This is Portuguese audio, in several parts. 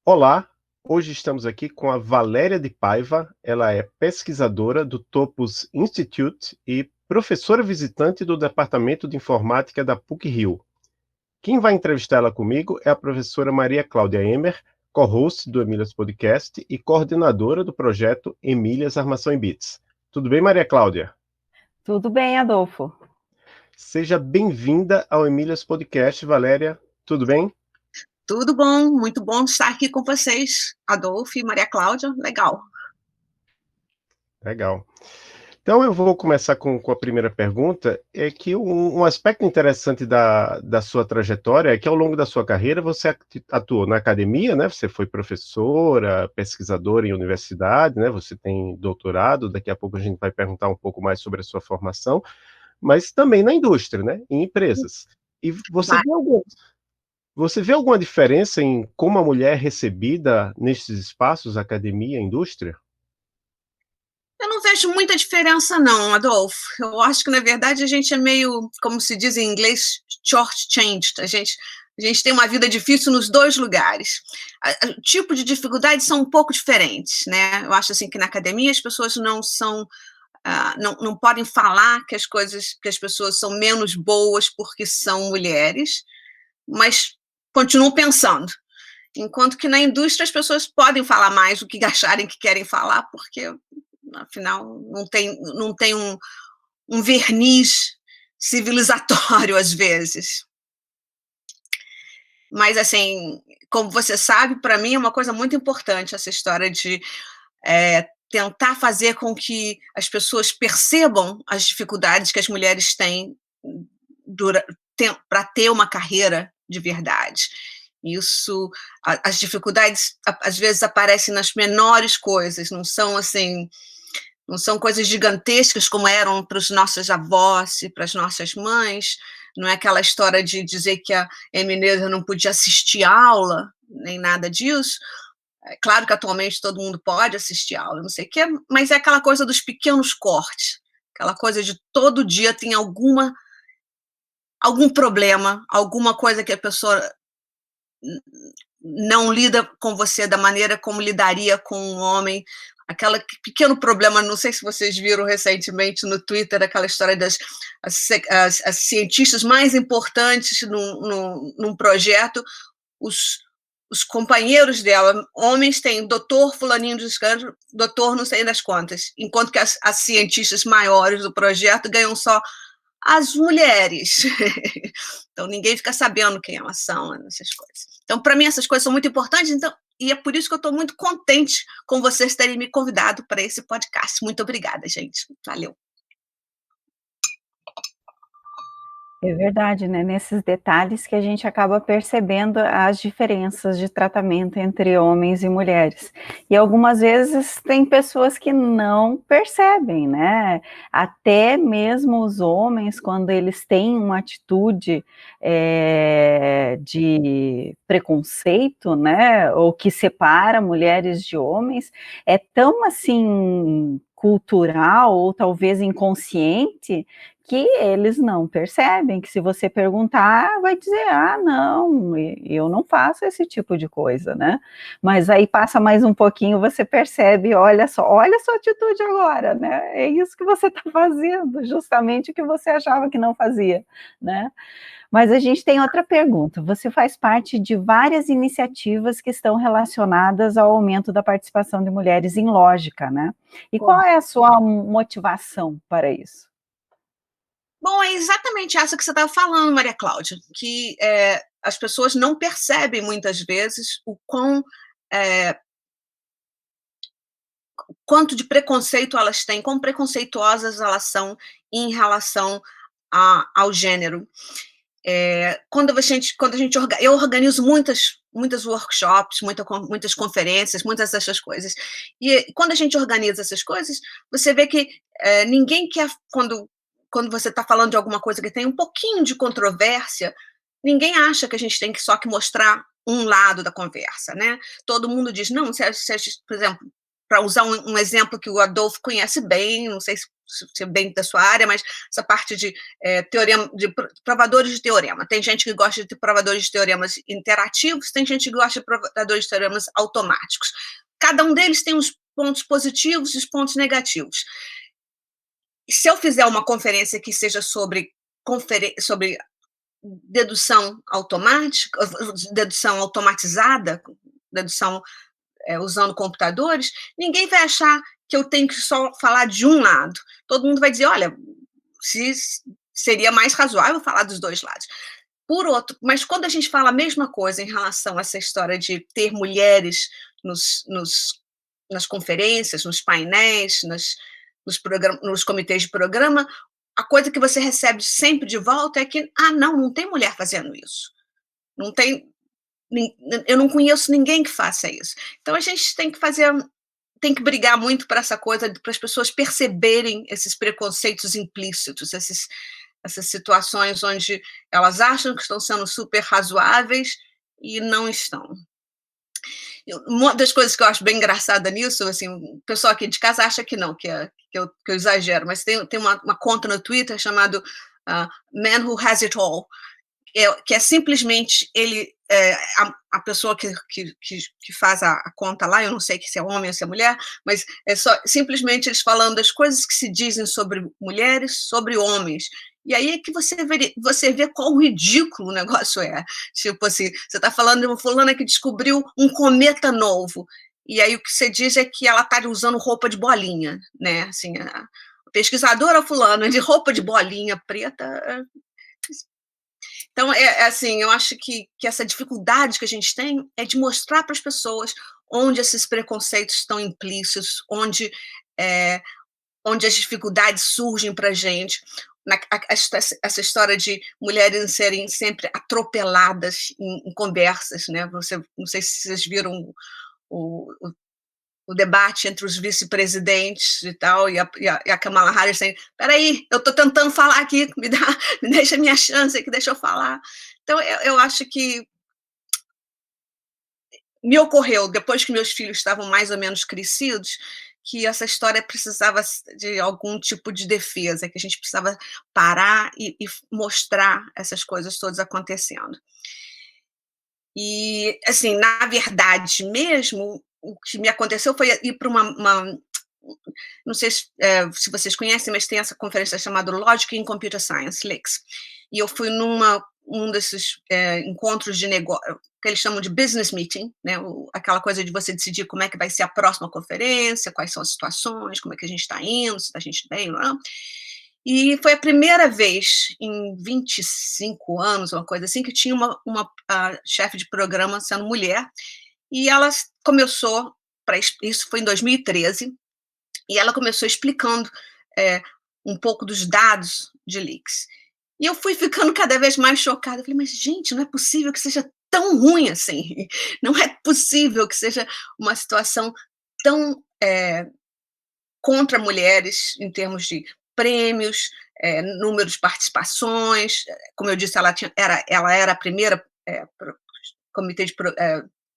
Olá, hoje estamos aqui com a Valéria de Paiva. Ela é pesquisadora do Topos Institute e professora visitante do Departamento de Informática da PUC-Rio. Quem vai entrevistá-la comigo é a professora Maria Cláudia Emer, co-host do Emílias Podcast e coordenadora do projeto Emílias Armação em Bits. Tudo bem, Maria Cláudia? Tudo bem, Adolfo? Seja bem-vinda ao Emílias Podcast, Valéria. Tudo bem? Tudo bom, muito bom estar aqui com vocês, Adolfo e Maria Cláudia, legal. Legal. Então eu vou começar com a primeira pergunta, é que um aspecto interessante da sua trajetória é que ao longo da sua carreira você atuou na academia, né? Você foi professora, pesquisadora em universidade, né? Você tem doutorado, daqui a pouco a gente vai perguntar um pouco mais sobre a sua formação, mas também na indústria, né? Em empresas. E você vê alguma diferença em como a mulher é recebida nesses espaços, academia, indústria? Eu não vejo muita diferença não, Adolfo. Eu acho que, na verdade, a gente é meio, como se diz em inglês, short-changed. A gente tem uma vida difícil nos dois lugares. O tipo de dificuldades são um pouco diferentes, né? Eu acho assim que na academia as pessoas não são, não podem falar que as pessoas são menos boas porque são mulheres, mas continuam pensando. Enquanto que na indústria as pessoas podem falar mais do que acharem que querem falar, porque, afinal, não tem um verniz civilizatório, às vezes. Mas, assim, como você sabe, para mim é uma coisa muito importante essa história de tentar fazer com que as pessoas percebam as dificuldades que as mulheres têm para ter uma carreira de verdade. Isso, as dificuldades às vezes aparecem nas menores coisas, não são assim, não são coisas gigantescas como eram para os nossos avós e para as nossas mães. Não é aquela história de dizer que a Emineza não podia assistir aula, nem nada disso. É claro que atualmente todo mundo pode assistir aula, não sei o quê, mas é aquela coisa dos pequenos cortes, aquela coisa de todo dia tem algum problema, alguma coisa que a pessoa não lida com você da maneira como lidaria com um homem, aquele pequeno problema, não sei se vocês viram recentemente no Twitter, aquela história das as cientistas mais importantes num projeto, os companheiros dela, homens, têm doutor fulaninho de escândalo, doutor não sei das quantas, enquanto que as cientistas maiores do projeto ganham só as mulheres. Então, ninguém fica sabendo quem elas são, essas coisas. Então, para mim, essas coisas são muito importantes, então, e é por isso que eu estou muito contente com vocês terem me convidado para esse podcast. Muito obrigada, gente. Valeu. É verdade, né? Nesses detalhes que a gente acaba percebendo as diferenças de tratamento entre homens e mulheres. E algumas vezes tem pessoas que não percebem, né? Até mesmo os homens, quando eles têm uma atitude de preconceito, né? Ou que separa mulheres de homens, é tão assim cultural ou talvez inconsciente que eles não percebem, que se você perguntar, vai dizer, não, eu não faço esse tipo de coisa, né? Mas aí passa mais um pouquinho, você percebe, olha a sua atitude agora, né? É isso que você está fazendo, justamente o que você achava que não fazia, né? Mas a gente tem outra pergunta, você faz parte de várias iniciativas que estão relacionadas ao aumento da participação de mulheres em lógica, né? E qual é a sua motivação para isso? Bom, é exatamente essa que você estava falando, Maria Cláudia, que as pessoas não percebem muitas vezes o quanto de preconceito elas têm, quão preconceituosas elas são em relação ao gênero. Eu organizo muitas workshops, muitas conferências, muitas dessas coisas. E quando a gente organiza essas coisas, você vê que ninguém quer, quando você está falando de alguma coisa que tem um pouquinho de controvérsia, ninguém acha que a gente tem só que mostrar um lado da conversa, né? Todo mundo diz, não, por exemplo, para usar um exemplo que o Adolfo conhece bem, não sei se ser bem da sua área, mas essa parte de teorema, de provadores de teorema. Tem gente que gosta de provadores de teoremas interativos, tem gente que gosta de provadores de teoremas automáticos. Cada um deles tem os pontos positivos e os pontos negativos. Se eu fizer uma conferência que seja sobre dedução automática, dedução automatizada, dedução usando computadores, ninguém vai achar que eu tenho que só falar de um lado. Todo mundo vai dizer, olha, seria mais razoável falar dos dois lados. Por outro, mas quando a gente fala a mesma coisa em relação a essa história de ter mulheres nas conferências, nos painéis, nos comitês de programa, a coisa que você recebe sempre de volta é que, não tem mulher fazendo isso. Não tem, eu não conheço ninguém que faça isso. Então, a gente tem que brigar muito para essa coisa, para as pessoas perceberem esses preconceitos implícitos, essas situações onde elas acham que estão sendo super razoáveis e não estão. Uma das coisas que eu acho bem engraçada nisso, assim, o pessoal aqui de casa acha que não, que eu exagero, mas tem uma conta no Twitter chamada Man Who Has It All, que é simplesmente a pessoa que faz a conta lá, eu não sei se é homem ou se é mulher, mas é só simplesmente eles falando das coisas que se dizem sobre mulheres, sobre homens. E aí é que você vê quão ridículo o negócio é. Tipo assim, você está falando de uma fulana que descobriu um cometa novo, e aí o que você diz é que ela está usando roupa de bolinha, né? Assim, a pesquisadora fulana de roupa de bolinha preta. Então, assim, eu acho que essa dificuldade que a gente tem é de mostrar para as pessoas onde esses preconceitos estão implícitos, onde as dificuldades surgem para a gente. Essa história de mulheres serem sempre atropeladas em conversas, né? Não sei se vocês viram o debate entre os vice-presidentes e tal, e a Kamala Harris dizendo, peraí, eu estou tentando falar aqui, me deixa a minha chance aqui, deixa eu falar. Então, eu acho que me ocorreu, depois que meus filhos estavam mais ou menos crescidos, que essa história precisava de algum tipo de defesa, que a gente precisava parar e mostrar essas coisas todas acontecendo. E, assim, na verdade mesmo, o que me aconteceu foi ir para não sei se vocês conhecem, mas tem essa conferência chamada Logic in Computer Science, LICS, e eu fui um desses encontros de negócio, que eles chamam de business meeting, né? Aquela coisa de você decidir como é que vai ser a próxima conferência, quais são as situações, como é que a gente está indo, se a gente está bem ou não. E foi a primeira vez em 25 anos, uma coisa assim, que tinha uma chefe de programa sendo mulher, e ela começou, isso foi em 2013, e ela começou explicando um pouco dos dados de leaks. E eu fui ficando cada vez mais chocada. Eu falei, mas, gente, não é possível que seja tão ruim assim. Não é possível que seja uma situação tão contra mulheres em termos de prêmios, número de participações. Como eu disse, ela era a primeira comitê de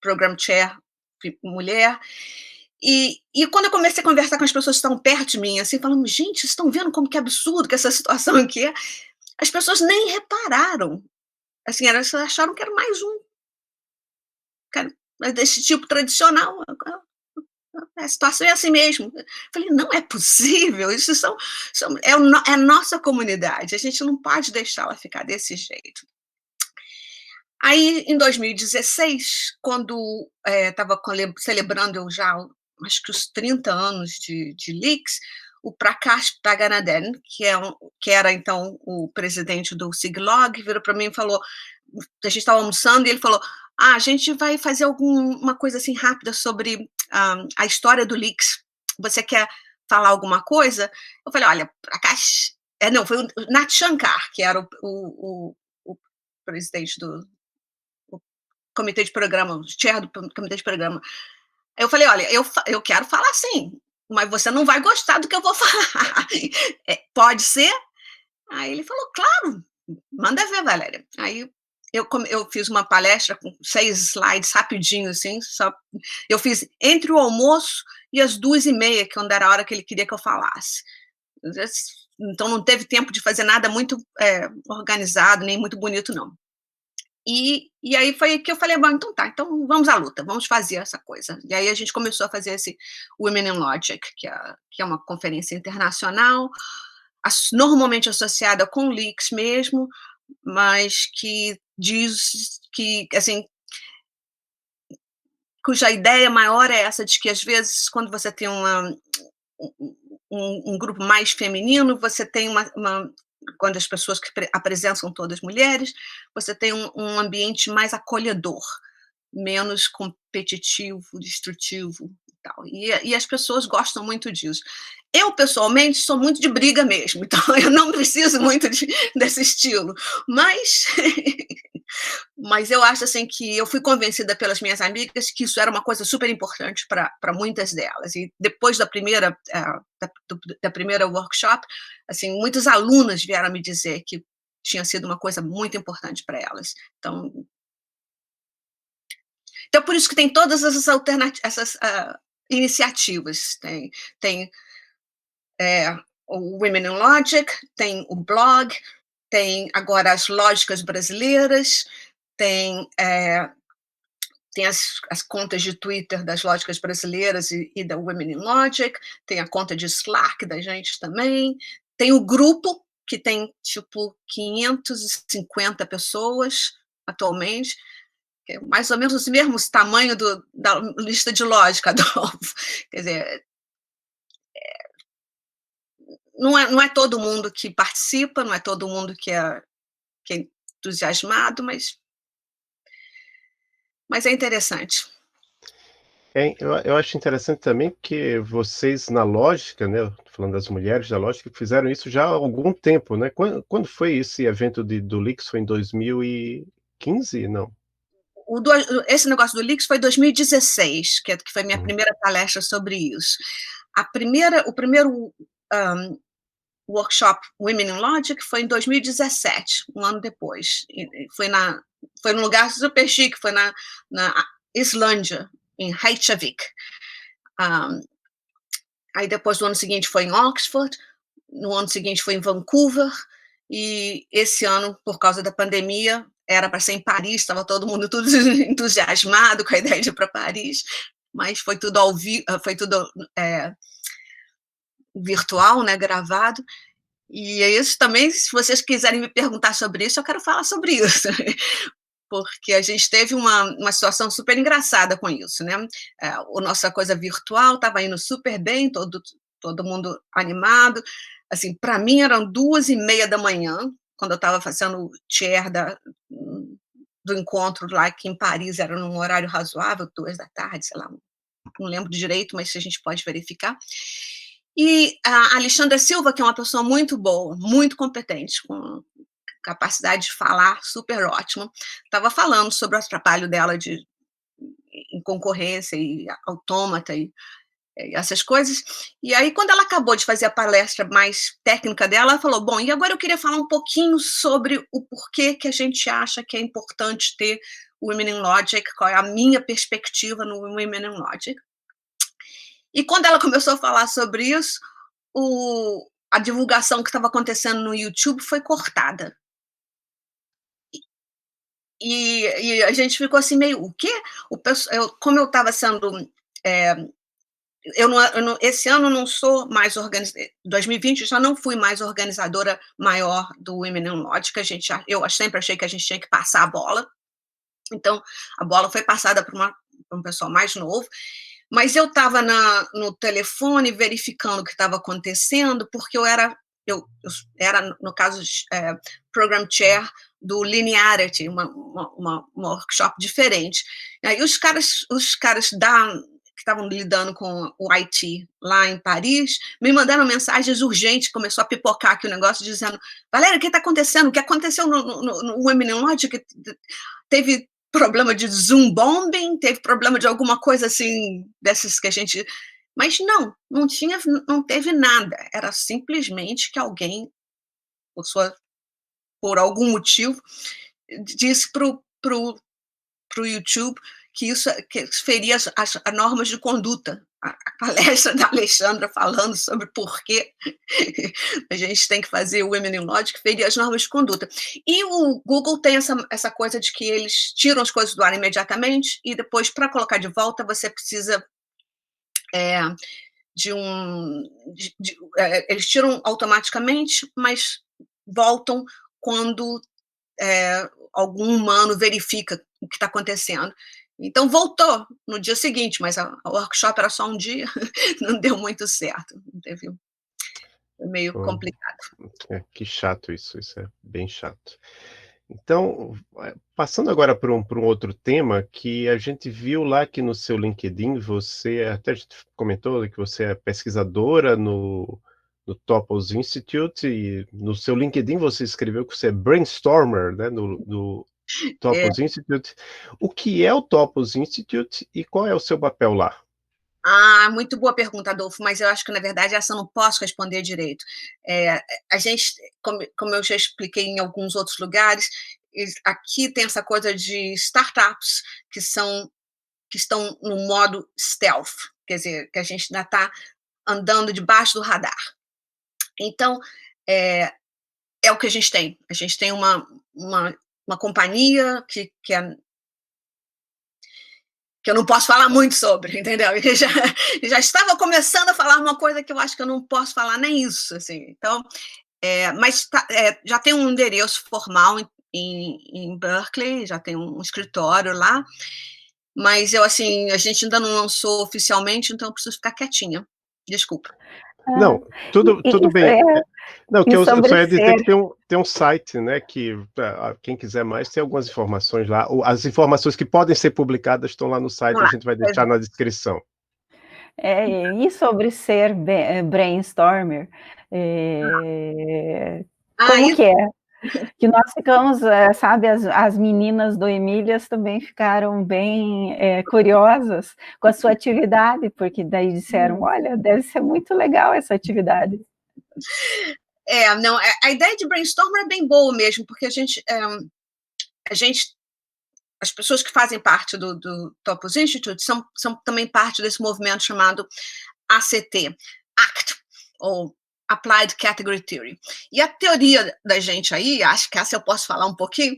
program chair mulher. E quando eu comecei a conversar com as pessoas que estão perto de mim, assim, falando, gente, vocês estão vendo como que é absurdo que essa situação aqui é? As pessoas nem repararam. Assim, elas acharam que era mais um. Desse tipo tradicional. A situação é assim mesmo. Eu falei, não é possível, isso é a nossa comunidade, a gente não pode deixá-la ficar desse jeito. Aí, em 2016, quando estava celebrando eu já, acho que os 30 anos de Leaks, o Prakash Paganadhan, que era então o presidente do SIGLOG, virou para mim e falou, a gente estava almoçando, e ele falou, a gente vai fazer alguma coisa assim rápida sobre a história do Leaks. Você quer falar alguma coisa? Eu falei, olha, Prakash... não, foi o Nat Shankar, que era o presidente do comitê de programa, o chair do comitê de programa. Eu falei, olha, eu quero falar sim, mas você não vai gostar do que eu vou falar. Pode ser? Aí ele falou, claro, manda ver, Valéria. Aí eu fiz uma palestra com 6 slides, rapidinho, assim, eu fiz entre o almoço e as 2h30, que era a hora que ele queria que eu falasse. Então não teve tempo de fazer nada muito organizado, nem muito bonito, não. E aí foi que eu falei, bom, então tá, então vamos à luta, vamos fazer essa coisa. E aí a gente começou a fazer esse Women in Logic, que é uma conferência internacional, normalmente associada com leaks mesmo, mas que diz que, assim, cuja ideia maior é essa de que, às vezes, quando você tem um grupo mais feminino, você tem quando as pessoas que apresentam são todas mulheres, você tem um ambiente mais acolhedor, menos competitivo, destrutivo e tal. E as pessoas gostam muito disso. Eu, pessoalmente, sou muito de briga mesmo, então eu não preciso muito desse estilo, mas eu acho assim que eu fui convencida pelas minhas amigas que isso era uma coisa super importante para muitas delas. E depois da primeira workshop, assim, muitas alunas vieram me dizer que tinha sido uma coisa muito importante para elas. Então, por isso que tem todas essas iniciativas. Tem o Women in Logic, tem o blog, tem agora as lógicas brasileiras, tem as contas de Twitter das lógicas brasileiras e da Women in Logic, tem a conta de Slack da gente também, tem o grupo, que tem, tipo, 550 pessoas atualmente, que é mais ou menos o mesmo tamanho da lista de lógica, Adolfo. Quer dizer, não é todo mundo que participa, não é todo mundo que é entusiasmado, mas é interessante. Eu acho interessante também que vocês, na lógica, né, falando das mulheres da lógica, fizeram isso já há algum tempo, né? Quando foi esse evento do Leaks? Foi em 2015? Não? Esse negócio do Leaks foi em 2016, que foi minha Uhum. primeira palestra sobre isso. O primeiro workshop Women in Logic foi em 2017, um ano depois. Foi num lugar super chique, foi na Islândia, em Reykjavik. Aí depois, no ano seguinte, foi em Oxford, no ano seguinte foi em Vancouver, e esse ano, por causa da pandemia, era para ser em Paris, estava todo mundo tudo entusiasmado com a ideia de ir para Paris, mas foi tudo virtual, né, gravado. E é isso também, se vocês quiserem me perguntar sobre isso, eu quero falar sobre isso, porque a gente teve uma situação super engraçada com isso, né? A nossa coisa virtual estava indo super bem, todo mundo animado. Assim, para mim eram 2:30 da manhã, quando eu estava fazendo o chair do encontro lá, que em Paris era num horário razoável, 2 da tarde, sei lá, não lembro direito, mas a gente pode verificar. E a Alexandra Silva, que é uma pessoa muito boa, muito competente, com capacidade de falar super ótima, estava falando sobre o trabalho dela em concorrência e autômata e essas coisas. E aí, quando ela acabou de fazer a palestra mais técnica dela, ela falou, bom, e agora eu queria falar um pouquinho sobre o porquê que a gente acha que é importante ter o Women in Logic, qual é a minha perspectiva no Women in Logic. E quando ela começou a falar sobre isso, a divulgação que estava acontecendo no YouTube foi cortada. E a gente ficou assim meio, o quê? Como eu estava sendo... esse ano não sou mais organizadora, 2020 já não fui mais organizadora maior do Women in Logic, eu sempre achei que a gente tinha que passar a bola, então a bola foi passada para um pessoal mais novo, mas eu estava no telefone verificando o que estava acontecendo, porque eu era, no caso, Program Chair do Linearity, uma workshop diferente. Aí os caras que estavam lidando com o IT lá em Paris, me mandaram mensagens urgentes, começou a pipocar aqui o negócio, dizendo, Valéria, o que está acontecendo? O que aconteceu no Women in Logic? Teve problema de Zoom bombing, teve problema de alguma coisa assim, dessas que a gente... Mas não teve nada, era simplesmente que alguém, por algum motivo, disse pro YouTube que isso feria as normas de conduta a palestra da Alexandra falando sobre por que a gente tem que fazer o Women in Logic, ferir as normas de conduta. E o Google tem essa coisa de que eles tiram as coisas do ar imediatamente e depois, para colocar de volta, você precisa eles tiram automaticamente, mas voltam quando algum humano verifica o que está acontecendo. Então, voltou no dia seguinte, mas a workshop era só um dia, não deu muito certo, não teve, foi meio complicado. Que chato isso é bem chato. Então, passando agora para um outro tema, que a gente viu lá que no seu LinkedIn, você até comentou que você é pesquisadora no Topos Institute, e no seu LinkedIn você escreveu que você é brainstormer, né, no Topos Institute. O que é o Topos Institute e qual é o seu papel lá? Muito boa pergunta, Adolfo, mas eu acho que, na verdade, essa eu não posso responder direito. A gente, como eu já expliquei em alguns outros lugares, aqui tem essa coisa de startups que estão no modo stealth, quer dizer, que a gente ainda está andando debaixo do radar. Então, é o que a gente tem. A gente tem uma companhia que eu não posso falar muito sobre, entendeu? E já estava começando a falar uma coisa que eu acho que eu não posso falar nem isso, assim. Então, mas já tem um endereço formal em Berkeley, já tem um escritório lá, mas a gente ainda não lançou oficialmente, então eu preciso ficar quietinha. Desculpa. Não, tudo bem. Não, que eu só ia dizer que tem um site, né, que quem quiser mais tem algumas informações lá. As informações que podem ser publicadas estão lá no site, a gente vai deixar na descrição. E sobre ser brainstormer, como que é? Que nós ficamos, sabe, as meninas do Emílias também ficaram bem curiosas com a sua atividade, porque daí disseram, olha, deve ser muito legal essa atividade. Não, a ideia de brainstorm é bem boa mesmo, porque as pessoas que fazem parte do Topos Institute são também parte desse movimento chamado ACT, ou Applied Category Theory. E a teoria da gente aí, acho que essa eu posso falar um pouquinho,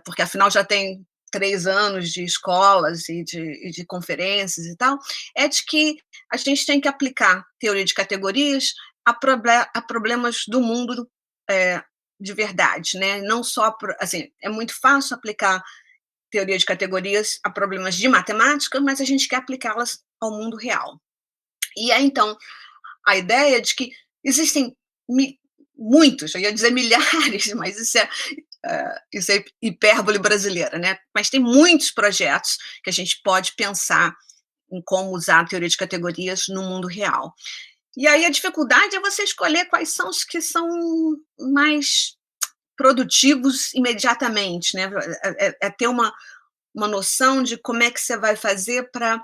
porque afinal já tem 3 anos de escolas e de conferências e tal, é de que a gente tem que aplicar teoria de categorias a problemas do mundo de verdade, né? Não só, assim, é muito fácil aplicar teoria de categorias a problemas de matemática, mas a gente quer aplicá-las ao mundo real. E aí, então, a ideia de que existem muitos, eu ia dizer milhares, mas isso é hipérbole brasileira, né? Mas tem muitos projetos que a gente pode pensar em como usar a teoria de categorias no mundo real. E aí a dificuldade é você escolher quais são os que são mais produtivos imediatamente, né? É ter uma noção de como é que você vai fazer para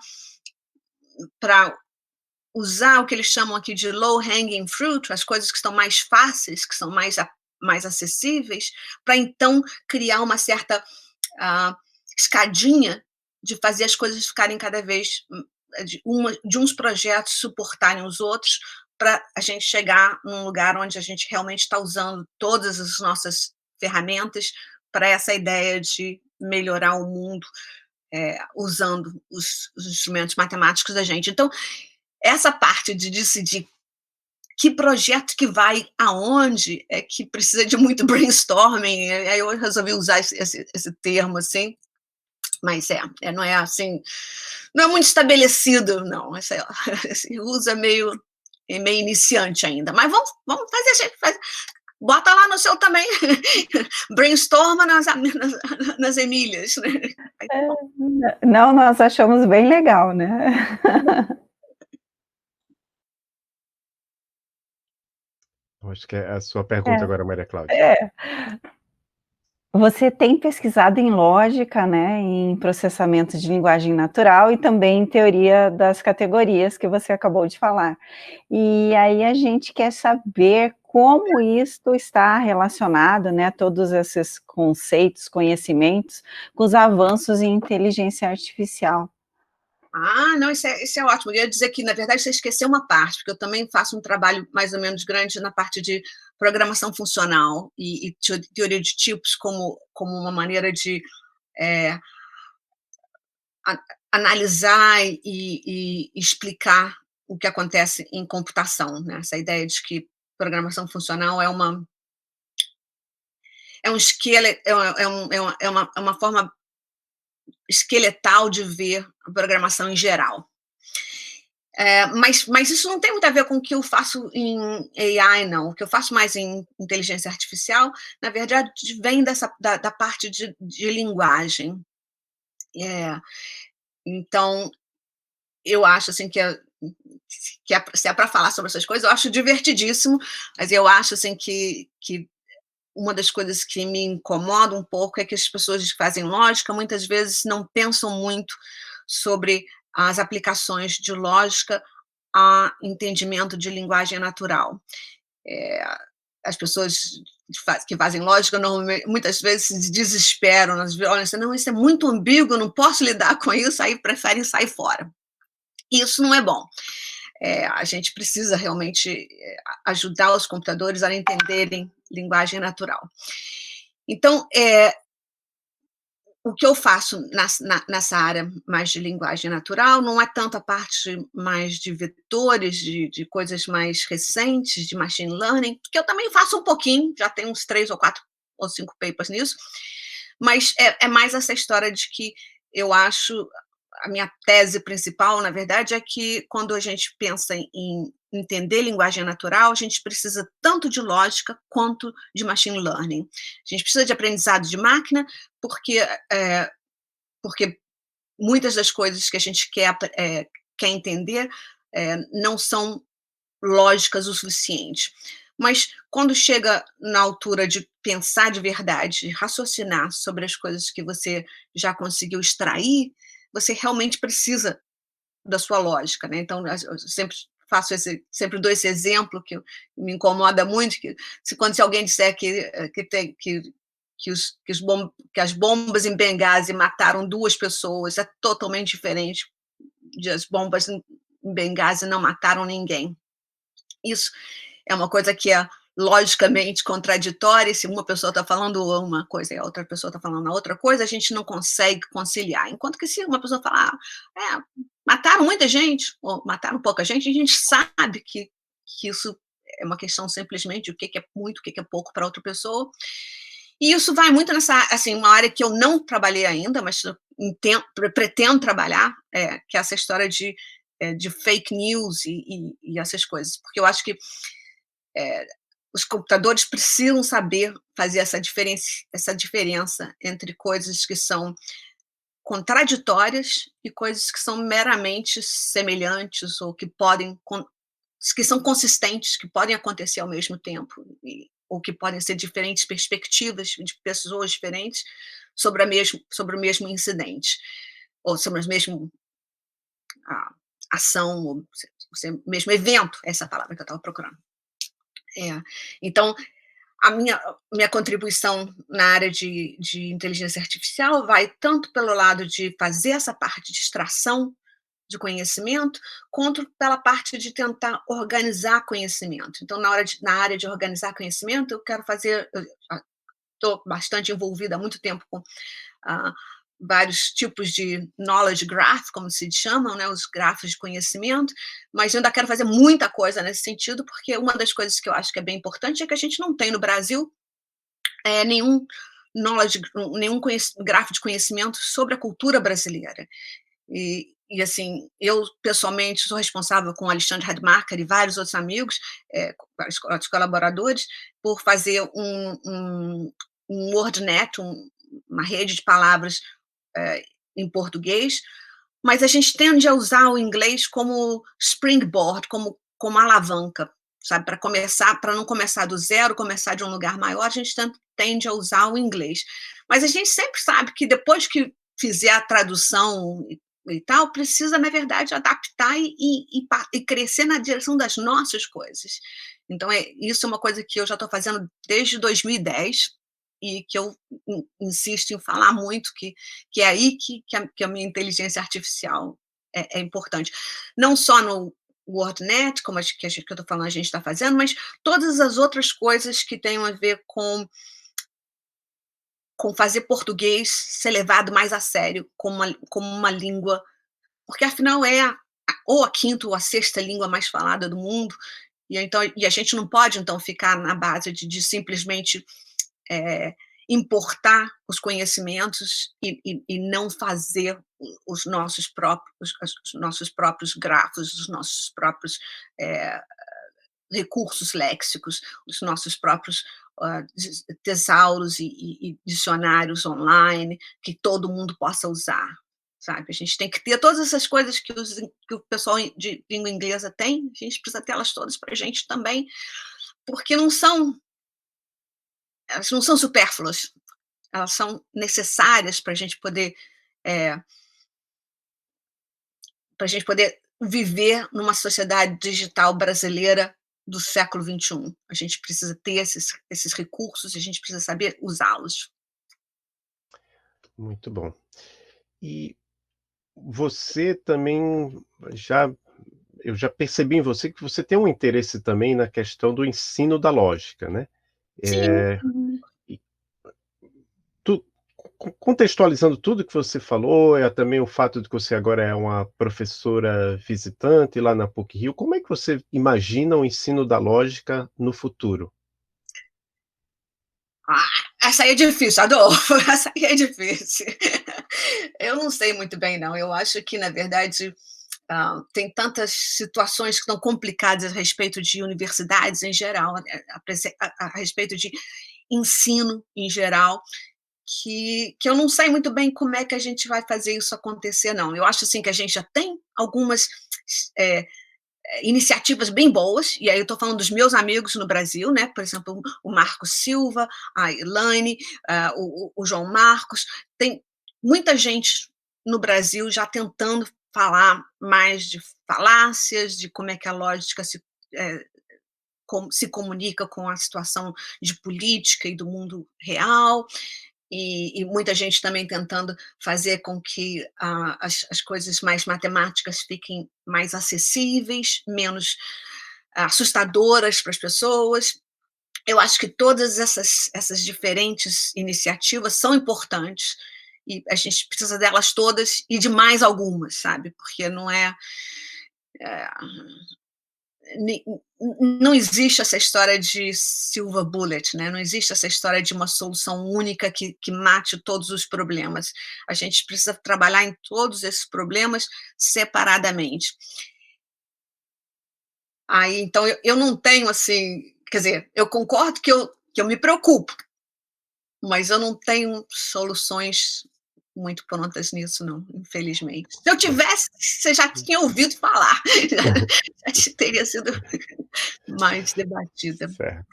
usar o que eles chamam aqui de low hanging fruit, as coisas que estão mais fáceis, que são mais acessíveis, para então criar uma certa escadinha de fazer as coisas ficarem cada vez de uns projetos suportarem os outros, para a gente chegar num lugar onde a gente realmente está usando todas as nossas ferramentas para essa ideia de melhorar o mundo usando os instrumentos matemáticos da gente. Então, essa parte de decidir que projeto que vai aonde é que precisa de muito brainstorming, aí eu resolvi usar esse termo, assim, mas não é assim, não é muito estabelecido, não, se usa meio iniciante ainda, mas vamos fazer, bota lá no seu também, brainstorma nas Emílias. Não, nós achamos bem legal, né? Acho que é a sua pergunta agora, Maria Cláudia. Você tem pesquisado em lógica, né, em processamento de linguagem natural e também em teoria das categorias que você acabou de falar. E aí a gente quer saber como isto está relacionado, né, todos esses conceitos, conhecimentos, com os avanços em inteligência artificial. Não, isso é ótimo. Eu ia dizer que, na verdade, você esqueceu uma parte, porque eu também faço um trabalho mais ou menos grande na parte de programação funcional e teoria de tipos como uma maneira de analisar e explicar o que acontece em computação, né? Essa ideia de que programação funcional é um esqueleto, é uma forma esqueletal de ver a programação em geral. Mas isso não tem muito a ver com o que eu faço em AI, não. O que eu faço mais em inteligência artificial, na verdade, vem da parte de linguagem. Então, eu acho assim se é para falar sobre essas coisas, eu acho divertidíssimo, mas eu acho assim que uma das coisas que me incomoda um pouco é que as pessoas que fazem lógica muitas vezes não pensam muito sobre as aplicações de lógica a entendimento de linguagem natural. As pessoas que fazem lógica muitas vezes se desesperam, elas olham assim, não, isso é muito ambíguo, eu não posso lidar com isso, aí preferem sair fora. Isso não é bom. A gente precisa realmente ajudar os computadores a entenderem linguagem natural. Então, o que eu faço nessa área mais de linguagem natural não é tanto a parte mais de vetores, de coisas mais recentes, de machine learning, que eu também faço um pouquinho, já tenho uns 3 ou 4 ou 5 papers nisso, mas é mais essa história de que eu acho, a minha tese principal, na verdade, é que quando a gente pensa em entender linguagem natural, a gente precisa tanto de lógica quanto de machine learning. A gente precisa de aprendizado de máquina, porque muitas das coisas que a gente quer entender não são lógicas o suficiente. Mas quando chega na altura de pensar de verdade, de raciocinar sobre as coisas que você já conseguiu extrair, você realmente precisa da sua lógica, né? Então, eu sempre dou esse exemplo que me incomoda muito, se alguém disser que as bombas em Benghazi mataram 2 pessoas, é totalmente diferente de as bombas em Benghazi não mataram ninguém. Isso é uma coisa que é logicamente contraditória, se uma pessoa está falando uma coisa e a outra pessoa está falando a outra coisa, a gente não consegue conciliar. Enquanto que se uma pessoa falar, mataram muita gente, ou mataram pouca gente, a gente sabe que isso é uma questão simplesmente de o que é muito, o que é pouco para outra pessoa. E isso vai muito nessa, assim, uma área que eu não trabalhei ainda, mas pretendo trabalhar, que é essa história de fake news e essas coisas, porque eu acho que os computadores precisam saber fazer essa diferença entre coisas que são contraditórias e coisas que são meramente semelhantes ou que são consistentes, que podem acontecer ao mesmo tempo, ou que podem ser diferentes perspectivas de pessoas diferentes sobre o mesmo incidente, ou sobre a mesma ação, ou o mesmo evento, essa é a palavra que eu estava procurando. Então, a minha contribuição na área de inteligência artificial vai tanto pelo lado de fazer essa parte de extração de conhecimento, quanto pela parte de tentar organizar conhecimento. Então, na área de organizar conhecimento, eu quero fazer, estou bastante envolvida há muito tempo com vários tipos de knowledge graph, como se chamam, né, os grafos de conhecimento, mas eu ainda quero fazer muita coisa nesse sentido, porque uma das coisas que eu acho que é bem importante é que a gente não tem no Brasil nenhum grafo de conhecimento sobre a cultura brasileira. E assim, eu pessoalmente sou responsável com o Alexandre Radmacher e vários outros amigos, vários colaboradores, por fazer um WordNet, uma rede de palavras em português, mas a gente tende a usar o inglês como springboard, como alavanca, sabe? Para não começar do zero, começar de um lugar maior, a gente tende a usar o inglês. Mas a gente sempre sabe que depois que fizer a tradução e tal, precisa, na verdade, adaptar e crescer na direção das nossas coisas. Então, isso é uma coisa que eu já estou fazendo desde 2010 e que eu insisto em falar muito, que é aí que a minha inteligência artificial é importante. Não só no WordNet, como que eu estou falando, a gente está fazendo, mas todas as outras coisas que tenham a ver com fazer português ser levado mais a sério como uma língua, porque afinal ou a quinta ou a sexta língua mais falada do mundo, e a gente não pode, então, ficar na base de simplesmente importar os conhecimentos e não fazer os nossos próprios grafos, os nossos próprios recursos léxicos, os nossos próprios tesauros e dicionários online que todo mundo possa usar, sabe? A gente tem que ter todas essas coisas que o pessoal de língua inglesa tem, a gente precisa tê-las todas para a gente também, porque elas não são supérfluas, elas são necessárias para a gente poder viver numa sociedade digital brasileira do século XXI. A gente precisa ter esses recursos e a gente precisa saber usá-los. Muito bom. E você também eu já percebi em você que você tem um interesse também na questão do ensino da lógica, né? Sim. E contextualizando tudo que você falou, também o fato de que você agora é uma professora visitante lá na PUC-Rio, como é que você imagina o ensino da lógica no futuro? Essa aí é difícil, Adolfo, essa aí é difícil. Eu não sei muito bem, não. Eu acho que, na verdade, tem tantas situações que estão complicadas a respeito de universidades em geral, a respeito de ensino em geral, que eu não sei muito bem como é que a gente vai fazer isso acontecer, não. Eu acho assim que a gente já tem algumas iniciativas bem boas, e aí eu estou falando dos meus amigos no Brasil, né? Por exemplo, o Marco Silva, a Elaine, o João Marcos, tem muita gente no Brasil já tentando falar mais de falácias, de como é que a lógica se comunica com a situação de política e do mundo real, e muita gente também tentando fazer com que as coisas mais matemáticas fiquem mais acessíveis, menos assustadoras para as pessoas. Eu acho que todas essas diferentes iniciativas são importantes e a gente precisa delas todas e de mais algumas, sabe? Porque não existe essa história de silver bullet, né? Não existe essa história de uma solução única que mate todos os problemas. A gente precisa trabalhar em todos esses problemas separadamente. Aí, então, eu não tenho, assim, quer dizer, eu concordo que eu me preocupo, mas eu não tenho soluções muito prontas nisso, não, infelizmente. Se eu tivesse, você já tinha ouvido falar, já teria sido mais debatida. Certo.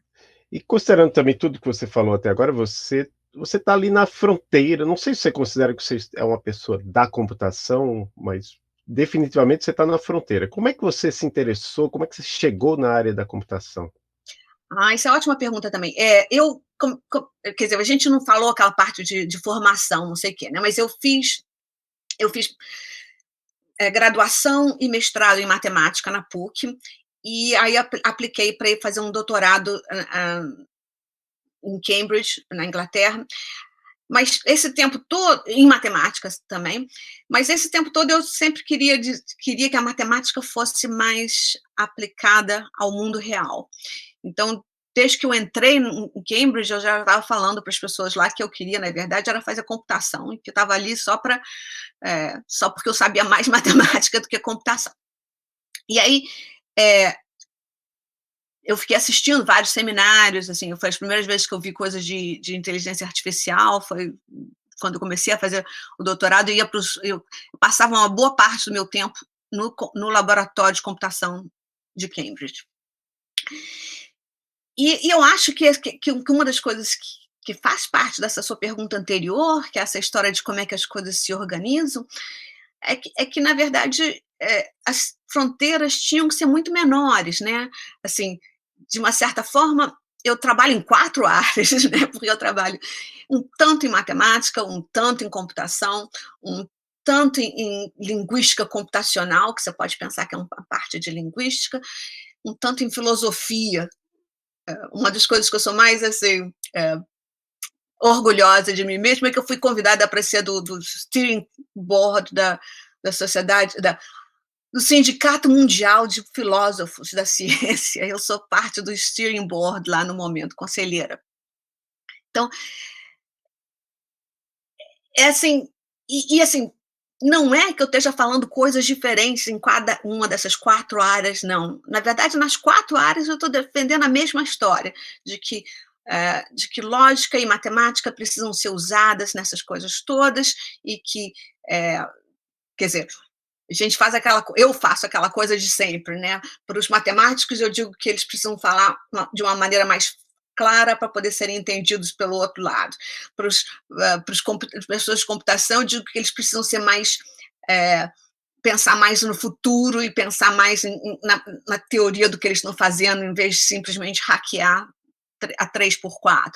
E considerando também tudo que você falou até agora, você está ali na fronteira, não sei se você considera que você é uma pessoa da computação, mas definitivamente você está na fronteira. Como é que você se interessou, como é que você chegou na área da computação? Isso é uma ótima pergunta também. Quer dizer, a gente não falou aquela parte de formação, não sei o quê, né? Mas eu fiz graduação e mestrado em matemática na PUC, e aí apliquei para ir fazer um doutorado em Cambridge, na Inglaterra. Mas esse tempo todo, em matemáticas também, mas esse tempo todo eu sempre queria que a matemática fosse mais aplicada ao mundo real. Então, desde que eu entrei em Cambridge, eu já estava falando para as pessoas lá que eu queria, na verdade, era fazer computação, e que eu estava ali só porque eu sabia mais matemática do que computação. E aí, eu fiquei assistindo vários seminários, assim, foi as primeiras vezes que eu vi coisas de inteligência artificial, foi quando eu comecei a fazer o doutorado, eu passava uma boa parte do meu tempo no laboratório de computação de Cambridge. E eu acho que uma das coisas que faz parte dessa sua pergunta anterior, que é essa história de como é que as coisas se organizam, é que na verdade, as fronteiras tinham que ser muito menores, né? Assim, de uma certa forma, eu trabalho em 4 áreas, né? Porque eu trabalho um tanto em matemática, um tanto em computação, um tanto em linguística computacional, que você pode pensar que é uma parte de linguística, um tanto em filosofia. Uma das coisas que eu sou mais, assim, orgulhosa de mim mesma é que eu fui convidada para ser do steering board da sociedade, do Sindicato Mundial de Filósofos da Ciência. Eu sou parte do steering board lá no momento, conselheira. Então, é assim, assim, não é que eu esteja falando coisas diferentes em cada uma dessas 4 áreas, não. Na verdade, nas 4 áreas eu estou defendendo a mesma história, de que lógica e matemática precisam ser usadas nessas coisas todas, e que, quer dizer, eu faço aquela coisa de sempre, né? Para os matemáticos, eu digo que eles precisam falar de uma maneira mais clara para poder serem entendidos pelo outro lado. Para as pessoas de computação, eu digo que eles precisam ser mais, pensar mais no futuro e pensar mais na teoria do que eles estão fazendo, em vez de simplesmente hackear a 3x4.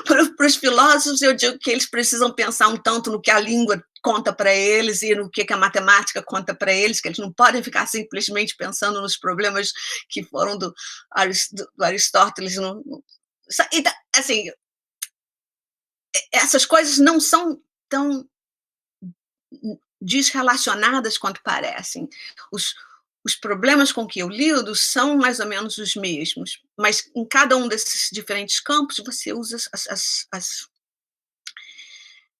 Para os filósofos, eu digo que eles precisam pensar um tanto no que a língua conta para eles e no que a matemática conta para eles, que eles não podem ficar simplesmente pensando nos problemas que foram do Aristóteles. Então, assim, essas coisas não são tão desrelacionadas quanto parecem. Os problemas com que eu lido são mais ou menos os mesmos, mas em cada um desses diferentes campos você usa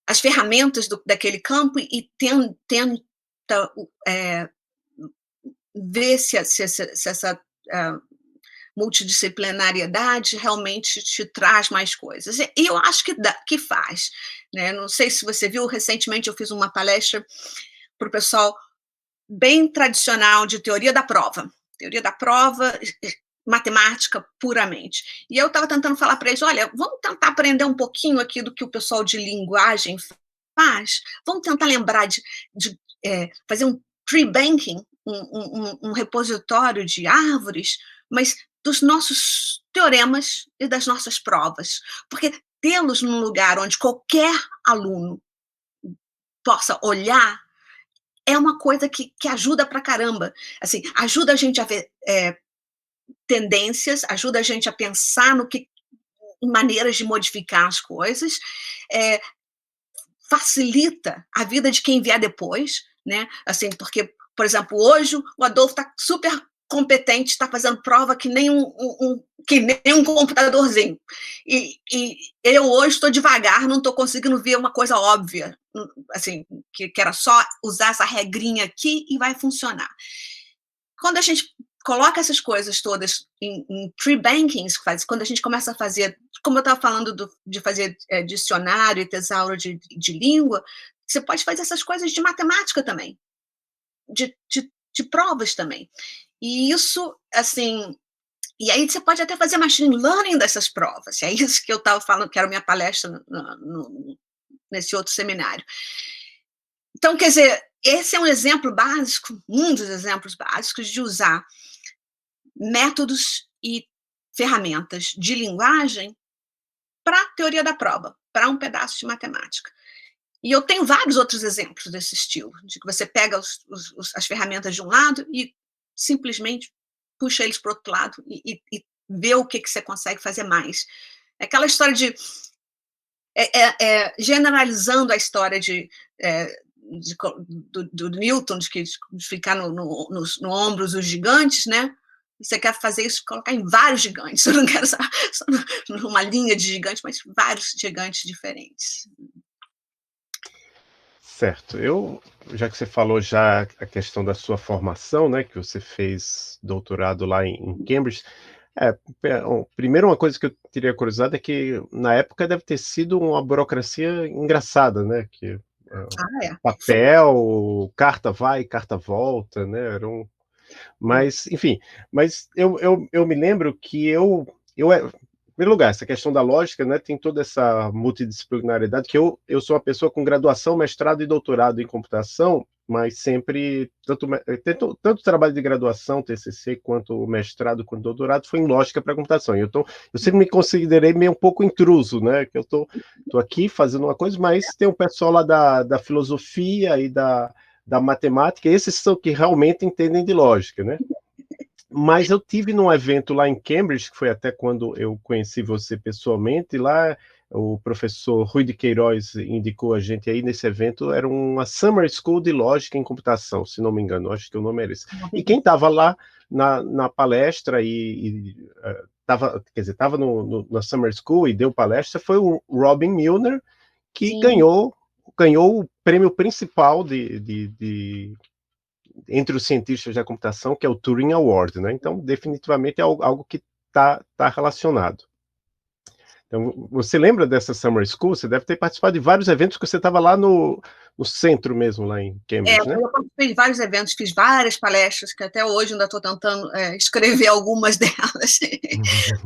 as ferramentas daquele campo e tenta ver se essa multidisciplinariedade realmente te traz mais coisas. E eu acho que faz. Né? Não sei se você viu, recentemente eu fiz uma palestra para o pessoal bem tradicional de teoria da prova, matemática puramente. E eu estava tentando falar para eles, olha, vamos tentar aprender um pouquinho aqui do que o pessoal de linguagem faz, vamos tentar lembrar de fazer um tree banking, um repositório de árvores, mas dos nossos teoremas e das nossas provas, porque tê-los num lugar onde qualquer aluno possa olhar é uma coisa que ajuda pra caramba. Assim, ajuda a gente a ver tendências, ajuda a gente a pensar em maneiras de modificar as coisas, facilita a vida de quem vier depois, né? Assim, porque, por exemplo, hoje o Adolfo está super competente, está fazendo prova que nem um computadorzinho. E eu hoje estou devagar, não estou conseguindo ver uma coisa óbvia, assim, que era só usar essa regrinha aqui e vai funcionar. Quando a gente coloca essas coisas todas em tree bankings, quando a gente começa a fazer, como eu estava falando de fazer dicionário e tesouro de língua, você pode fazer essas coisas de matemática também, de provas também. E isso, assim, e aí você pode até fazer machine learning dessas provas. É isso que eu estava falando, que era a minha palestra nesse outro seminário. Então, quer dizer, esse é um exemplo básico, um dos exemplos básicos de usar métodos e ferramentas de linguagem para a teoria da prova, para um pedaço de matemática. E eu tenho vários outros exemplos desse estilo, de que você pega as ferramentas de um lado e simplesmente puxa eles para o outro lado e vê o que você consegue fazer mais. É aquela história de generalizando a história do Newton, de ficar no ombros dos gigantes, né? Você quer fazer isso, colocar em vários gigantes. Eu não quero só numa linha de gigantes, mas vários gigantes diferentes. Certo. Já que você falou já a questão da sua formação, né, que você fez doutorado lá em Cambridge, primeiro uma coisa que eu teria curiosidade é que na época deve ter sido uma burocracia engraçada, né, que papel, carta vai, carta volta, né, mas, enfim, eu me lembro que em primeiro lugar, essa questão da lógica, né, tem toda essa multidisciplinaridade, que eu sou uma pessoa com graduação, mestrado e doutorado em computação, mas sempre, tanto trabalho de graduação, TCC, quanto mestrado, quanto doutorado, foi em lógica para computação. Eu sempre me considerei meio um pouco intruso, né? Que eu tô aqui fazendo uma coisa, mas tem um pessoal lá da filosofia e da matemática, esses são que realmente entendem de lógica, né? Mas eu tive num evento lá em Cambridge, que foi até quando eu conheci você pessoalmente, lá o professor Rui de Queiroz indicou a gente aí nesse evento, era uma Summer School de Lógica em Computação, se não me engano, acho que o nome era esse. E quem estava lá na palestra quer dizer, estava na Summer School e deu palestra, foi o Robin Milner, que Sim. ganhou o prêmio principal entre os cientistas da computação, que é o Turing Award, né? Então, definitivamente é algo que tá relacionado. Então, você lembra dessa Summer School? Você deve ter participado de vários eventos, que você estava lá no centro mesmo, lá em Cambridge, né? Eu participei de vários eventos, fiz várias palestras, que até hoje ainda estou tentando escrever algumas delas.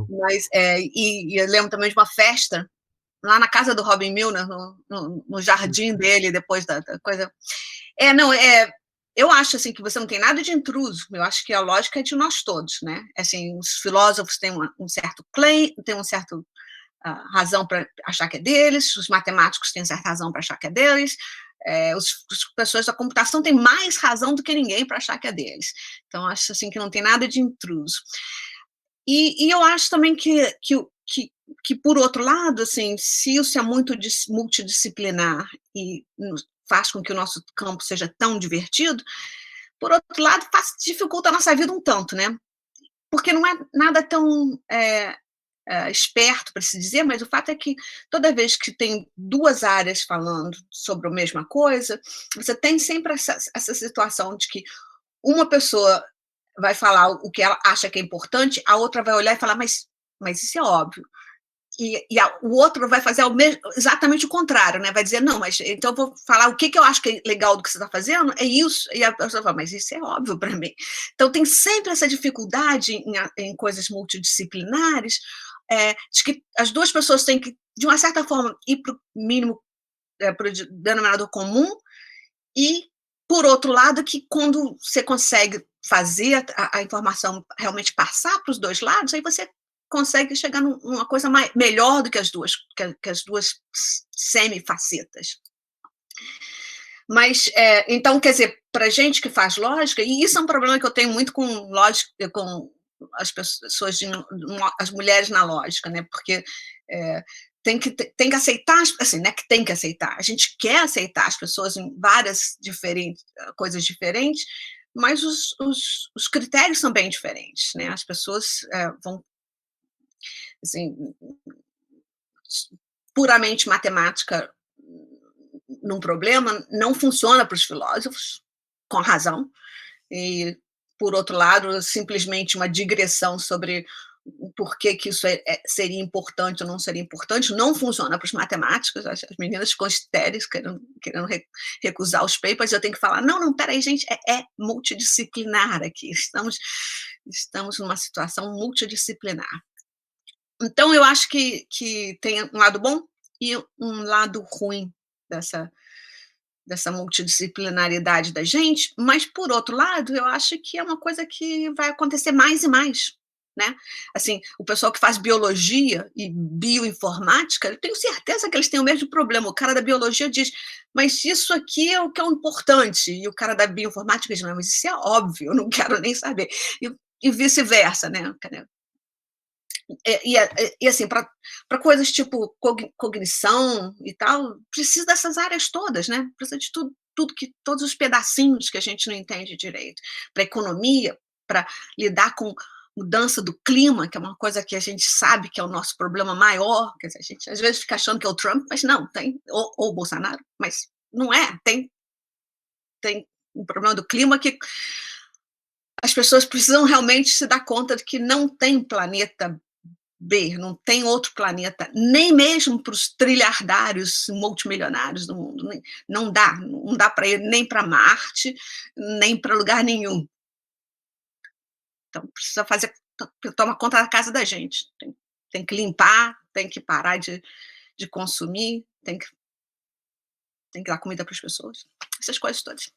Mas, e eu lembro também de uma festa lá na casa do Robin Milner, no jardim dele, depois da coisa. Não, eu acho assim que você não tem nada de intruso. Eu acho que a lógica é de nós todos, né? Assim, os filósofos têm um certo claim, têm um certo razão para achar que é deles, os matemáticos têm certa razão para achar que é deles, as pessoas da computação têm mais razão do que ninguém para achar que é deles. Então, acho assim que não tem nada de intruso. E eu acho também que, por outro lado, assim, se isso é muito multidisciplinar e faz com que o nosso campo seja tão divertido, por outro lado, dificulta a nossa vida um tanto, né? Porque não é nada tão esperto para se dizer, mas o fato é que toda vez que tem duas áreas falando sobre a mesma coisa, você tem sempre essa situação de que uma pessoa vai falar o que ela acha que é importante, a outra vai olhar e falar, mas isso é óbvio. O outro vai fazer exatamente o contrário, né? Vai dizer, não, mas então eu vou falar o que eu acho que é legal do que você está fazendo, é isso. E a pessoa fala, mas isso é óbvio para mim. Então tem sempre essa dificuldade em coisas multidisciplinares, de que as duas pessoas têm que, de uma certa forma, ir para o mínimo, para o denominador comum, e, por outro lado, que quando você consegue fazer a informação realmente passar para os dois lados, aí você consegue chegar numa coisa melhor do que as duas semifacetas. Mas, então, quer dizer, para gente que faz lógica, e isso é um problema que eu tenho muito com lógica, com as pessoas, as mulheres na lógica, né? Porque tem que aceitar, assim, né? Que tem que aceitar. A gente quer aceitar as pessoas em várias coisas diferentes, mas os critérios são bem diferentes, né? As pessoas vão, assim, puramente matemática num problema não funciona para os filósofos, com razão, e, por outro lado, simplesmente uma digressão sobre por que isso seria importante ou não seria importante, não funciona para os matemáticos, as meninas ficam histéricas, querendo recusar os papers, eu tenho que falar, não, peraí, gente, é multidisciplinar aqui, estamos numa situação multidisciplinar. Então, eu acho que tem um lado bom e um lado ruim dessa multidisciplinaridade da gente, mas, por outro lado, eu acho que é uma coisa que vai acontecer mais e mais, né? Assim, o pessoal que faz biologia e bioinformática, eu tenho certeza que eles têm o mesmo problema. O cara da biologia diz, mas isso aqui é o que é o importante, e o cara da bioinformática diz, não, mas isso é óbvio, eu não quero nem saber. E vice-versa, né? E assim, para coisas tipo cognição e tal, precisa dessas áreas todas, né? Precisa de todos os pedacinhos que a gente não entende direito. Para economia, para lidar com mudança do clima, que é uma coisa que a gente sabe que é o nosso problema maior, quer dizer, a gente às vezes fica achando que é o Trump, mas não, ou o Bolsonaro, mas não é, tem um problema do clima que as pessoas precisam realmente se dar conta de que não tem planeta B, não tem outro planeta, nem mesmo para os trilhardários multimilionários do mundo. Não dá para ir nem para Marte, nem para lugar nenhum. Então, precisa tomar conta da casa da gente. Tem que limpar, tem que parar de consumir, tem que dar comida para as pessoas. Essas coisas todas.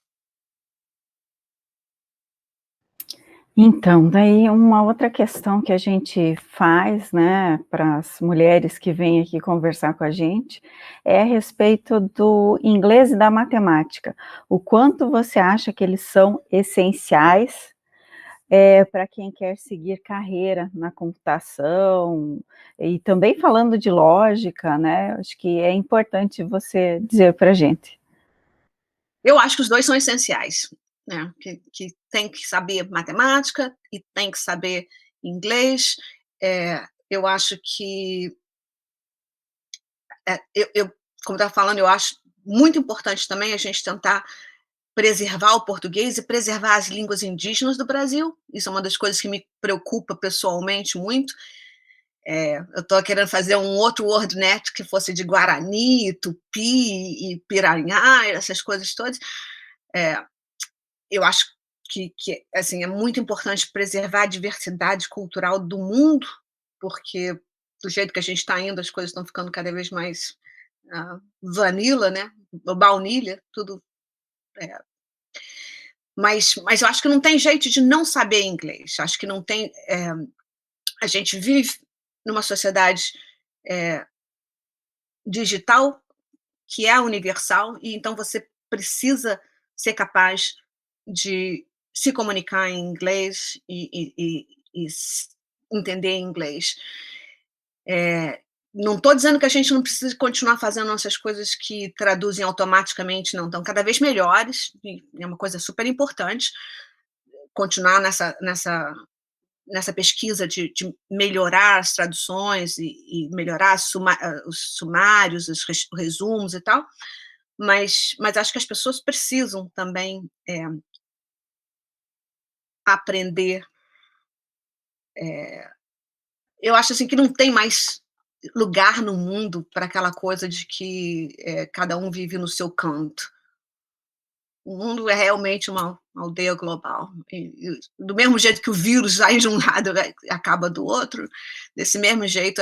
Então, daí uma outra questão que a gente faz, né, para as mulheres que vêm aqui conversar com a gente, é a respeito do inglês e da matemática. O quanto você acha que eles são essenciais, para quem quer seguir carreira na computação, e também falando de lógica, né, acho que é importante você dizer para a gente. Eu acho que os 2 são essenciais, né, que tem que saber matemática e tem que saber inglês. Eu acho que, eu como estava falando, eu acho muito importante também a gente tentar preservar o português e preservar as línguas indígenas do Brasil. Isso é uma das coisas que me preocupa pessoalmente muito. Eu estou querendo fazer um outro WordNet que fosse de Guarani, Tupi e Piranhá, essas coisas todas. Eh, eu acho que, assim, é muito importante preservar a diversidade cultural do mundo, porque do jeito que a gente está indo, as coisas estão ficando cada vez mais, vanilla, né, baunilha, tudo, eh, mas eu acho que não tem jeito de não saber inglês, acho que não tem, a gente vive numa sociedade, eh, digital, que é universal, e então você precisa ser capaz de se comunicar em inglês e entender inglês. Não estou dizendo que a gente não precisa continuar fazendo nossas coisas que traduzem automaticamente, não, estão cada vez melhores, e é uma coisa super importante continuar nessa pesquisa de melhorar as traduções e melhorar os sumários, os resumos e tal, mas acho que as pessoas precisam também aprender. Eu acho assim que não tem mais lugar no mundo para aquela coisa de que cada um vive no seu canto. O mundo é realmente uma aldeia global. E do mesmo jeito que o vírus sai de um lado e acaba do outro, desse mesmo jeito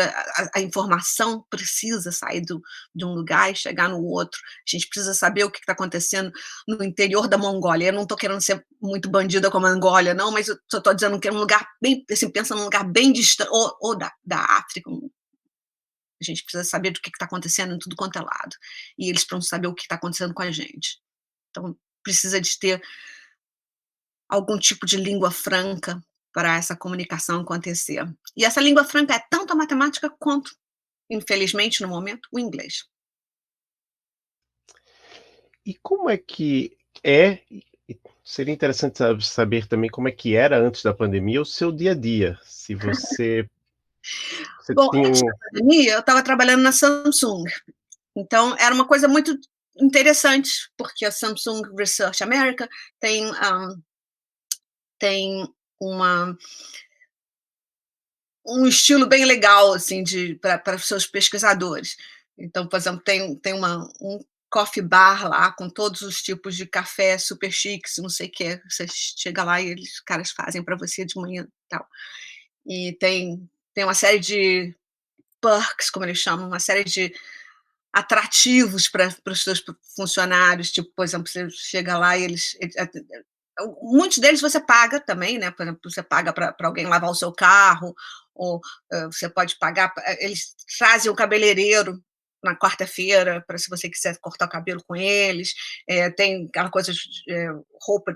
a informação precisa sair de um lugar e chegar no outro. A gente precisa saber o que está acontecendo no interior da Mongólia. Eu não estou querendo ser muito bandida com a Mongólia, não, mas eu só estou dizendo que é um lugar bem, assim, pensa num lugar bem distante, ou da África. A gente precisa saber do que está acontecendo em tudo quanto é lado. E eles precisam saber o que está acontecendo com a gente. Então, precisa de ter algum tipo de língua franca para essa comunicação acontecer. E essa língua franca é tanto a matemática quanto, infelizmente, no momento, o inglês. E como é que é e seria interessante saber também como é que era antes da pandemia o seu dia a dia, se você Bom, tinha antes um da pandemia, eu estava trabalhando na Samsung, então era uma coisa muito interessante, porque a Samsung Research America tem uma um estilo bem legal, assim, para os seus pesquisadores. Então, por exemplo, tem um coffee bar lá com todos os tipos de café super chiques, não sei o quê. Você chega lá e os caras fazem para você de manhã e tal. E tem uma série de perks, como eles chamam, uma série de atrativos para os seus funcionários, tipo, por exemplo, você chega lá e muitos deles você paga também, né, por exemplo, você paga para alguém lavar o seu carro, ou você pode pagar, eles trazem o cabeleireiro na quarta-feira, para se você quiser cortar o cabelo com eles, tem aquela coisa de roupa,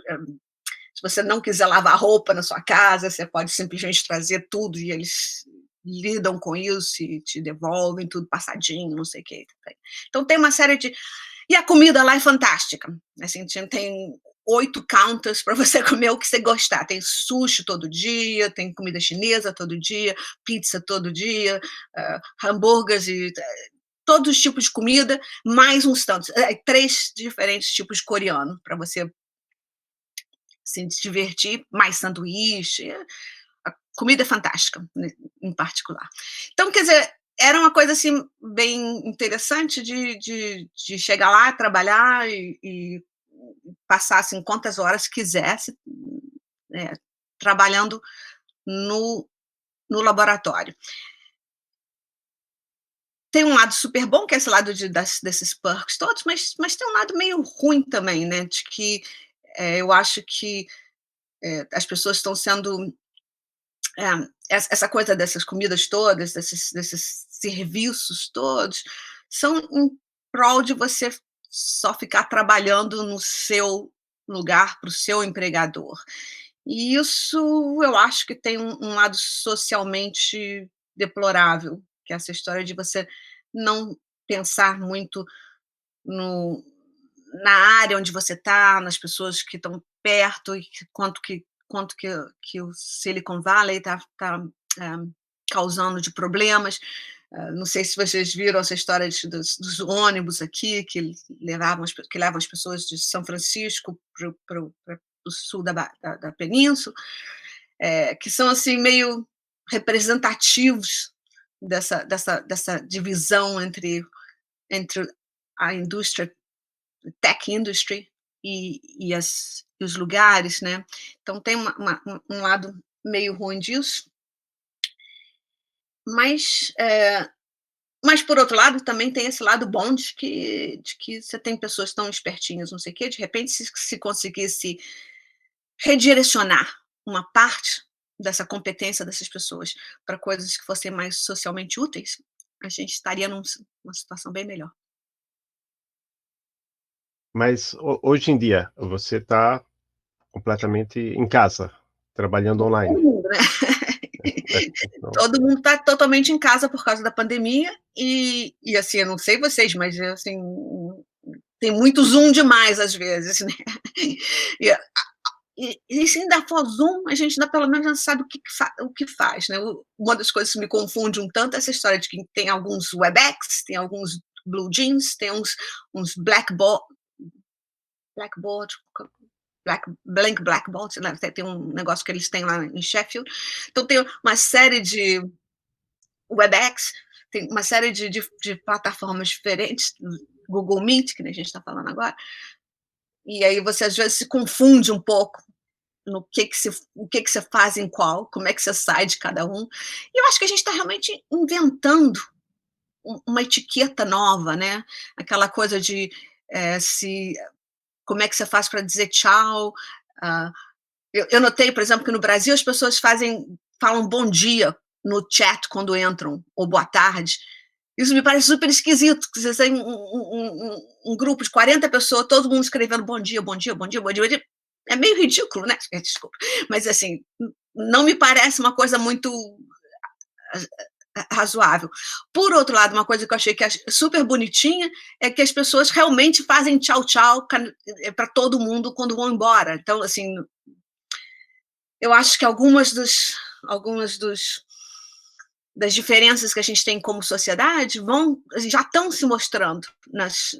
se você não quiser lavar roupa na sua casa, você pode simplesmente trazer tudo e eles lidam com isso e te devolvem tudo passadinho, não sei o que. Então tem uma série de... E a comida lá é fantástica. Assim, tem 8 counters para você comer o que você gostar. Tem sushi todo dia, tem comida chinesa todo dia, pizza todo dia, hambúrgueres e todos os tipos de comida, mais uns tantos. 3 diferentes tipos de coreano para você se divertir, mais sanduíche. A comida é fantástica, em particular. Então, quer dizer, era uma coisa assim bem interessante de chegar lá, trabalhar e passar assim, quantas horas quisesse trabalhando no, no laboratório. Tem um lado super bom, que é esse lado desses perks todos, mas tem um lado meio ruim também, né? De que eu acho que as pessoas estão sendo... essa coisa dessas comidas todas, desses serviços todos, são em prol de você só ficar trabalhando no seu lugar, para o seu empregador. E isso eu acho que tem um lado socialmente deplorável, que é essa história de você não pensar muito no, na área onde você está, nas pessoas que estão perto, e quanto que o Silicon Valley está causando de problemas. Não sei se vocês viram essa história dos ônibus aqui, que levam as pessoas de São Francisco para o sul da península, que são assim meio representativos dessa divisão entre a indústria, tech industry, e os lugares, né? Então tem um lado meio ruim disso, mas por outro lado também tem esse lado bom de que você tem pessoas tão espertinhas, não sei o quê, de repente se conseguisse redirecionar uma parte dessa competência dessas pessoas para coisas que fossem mais socialmente úteis, a gente estaria numa situação bem melhor. Mas hoje em dia, você está completamente em casa, trabalhando online. Todo mundo, né? Então, Todo mundo está totalmente em casa por causa da pandemia e assim, eu não sei vocês, mas assim, tem muito Zoom demais às vezes, né? E se ainda for Zoom, a gente ainda pelo menos já sabe o que faz, né? Uma das coisas que me confunde um tanto é essa história de que tem alguns WebEx, tem alguns Blue Jeans, tem uns Blackboard, Blackboard, né? Tem um negócio que eles têm lá em Sheffield. Então tem uma série de WebEx, tem uma série de plataformas diferentes, Google Meet, que a gente está falando agora, e aí você às vezes se confunde um pouco no o que você faz em qual, como é que você sai de cada um. E eu acho que a gente está realmente inventando uma etiqueta nova, né? Aquela coisa de como é que você faz para dizer tchau. Eu notei, por exemplo, que no Brasil as pessoas falam bom dia no chat quando entram, ou boa tarde. Isso me parece super esquisito, porque você tem um grupo de 40 pessoas, todo mundo escrevendo bom dia, bom dia, bom dia, bom dia, bom dia. É meio ridículo, né? Desculpa. Mas, assim, não me parece uma coisa muito razoável. Por outro lado, uma coisa que eu achei que é super bonitinha é que as pessoas realmente fazem tchau, tchau para todo mundo quando vão embora. Então, assim, eu acho que algumas das diferenças que a gente tem como sociedade já estão se mostrando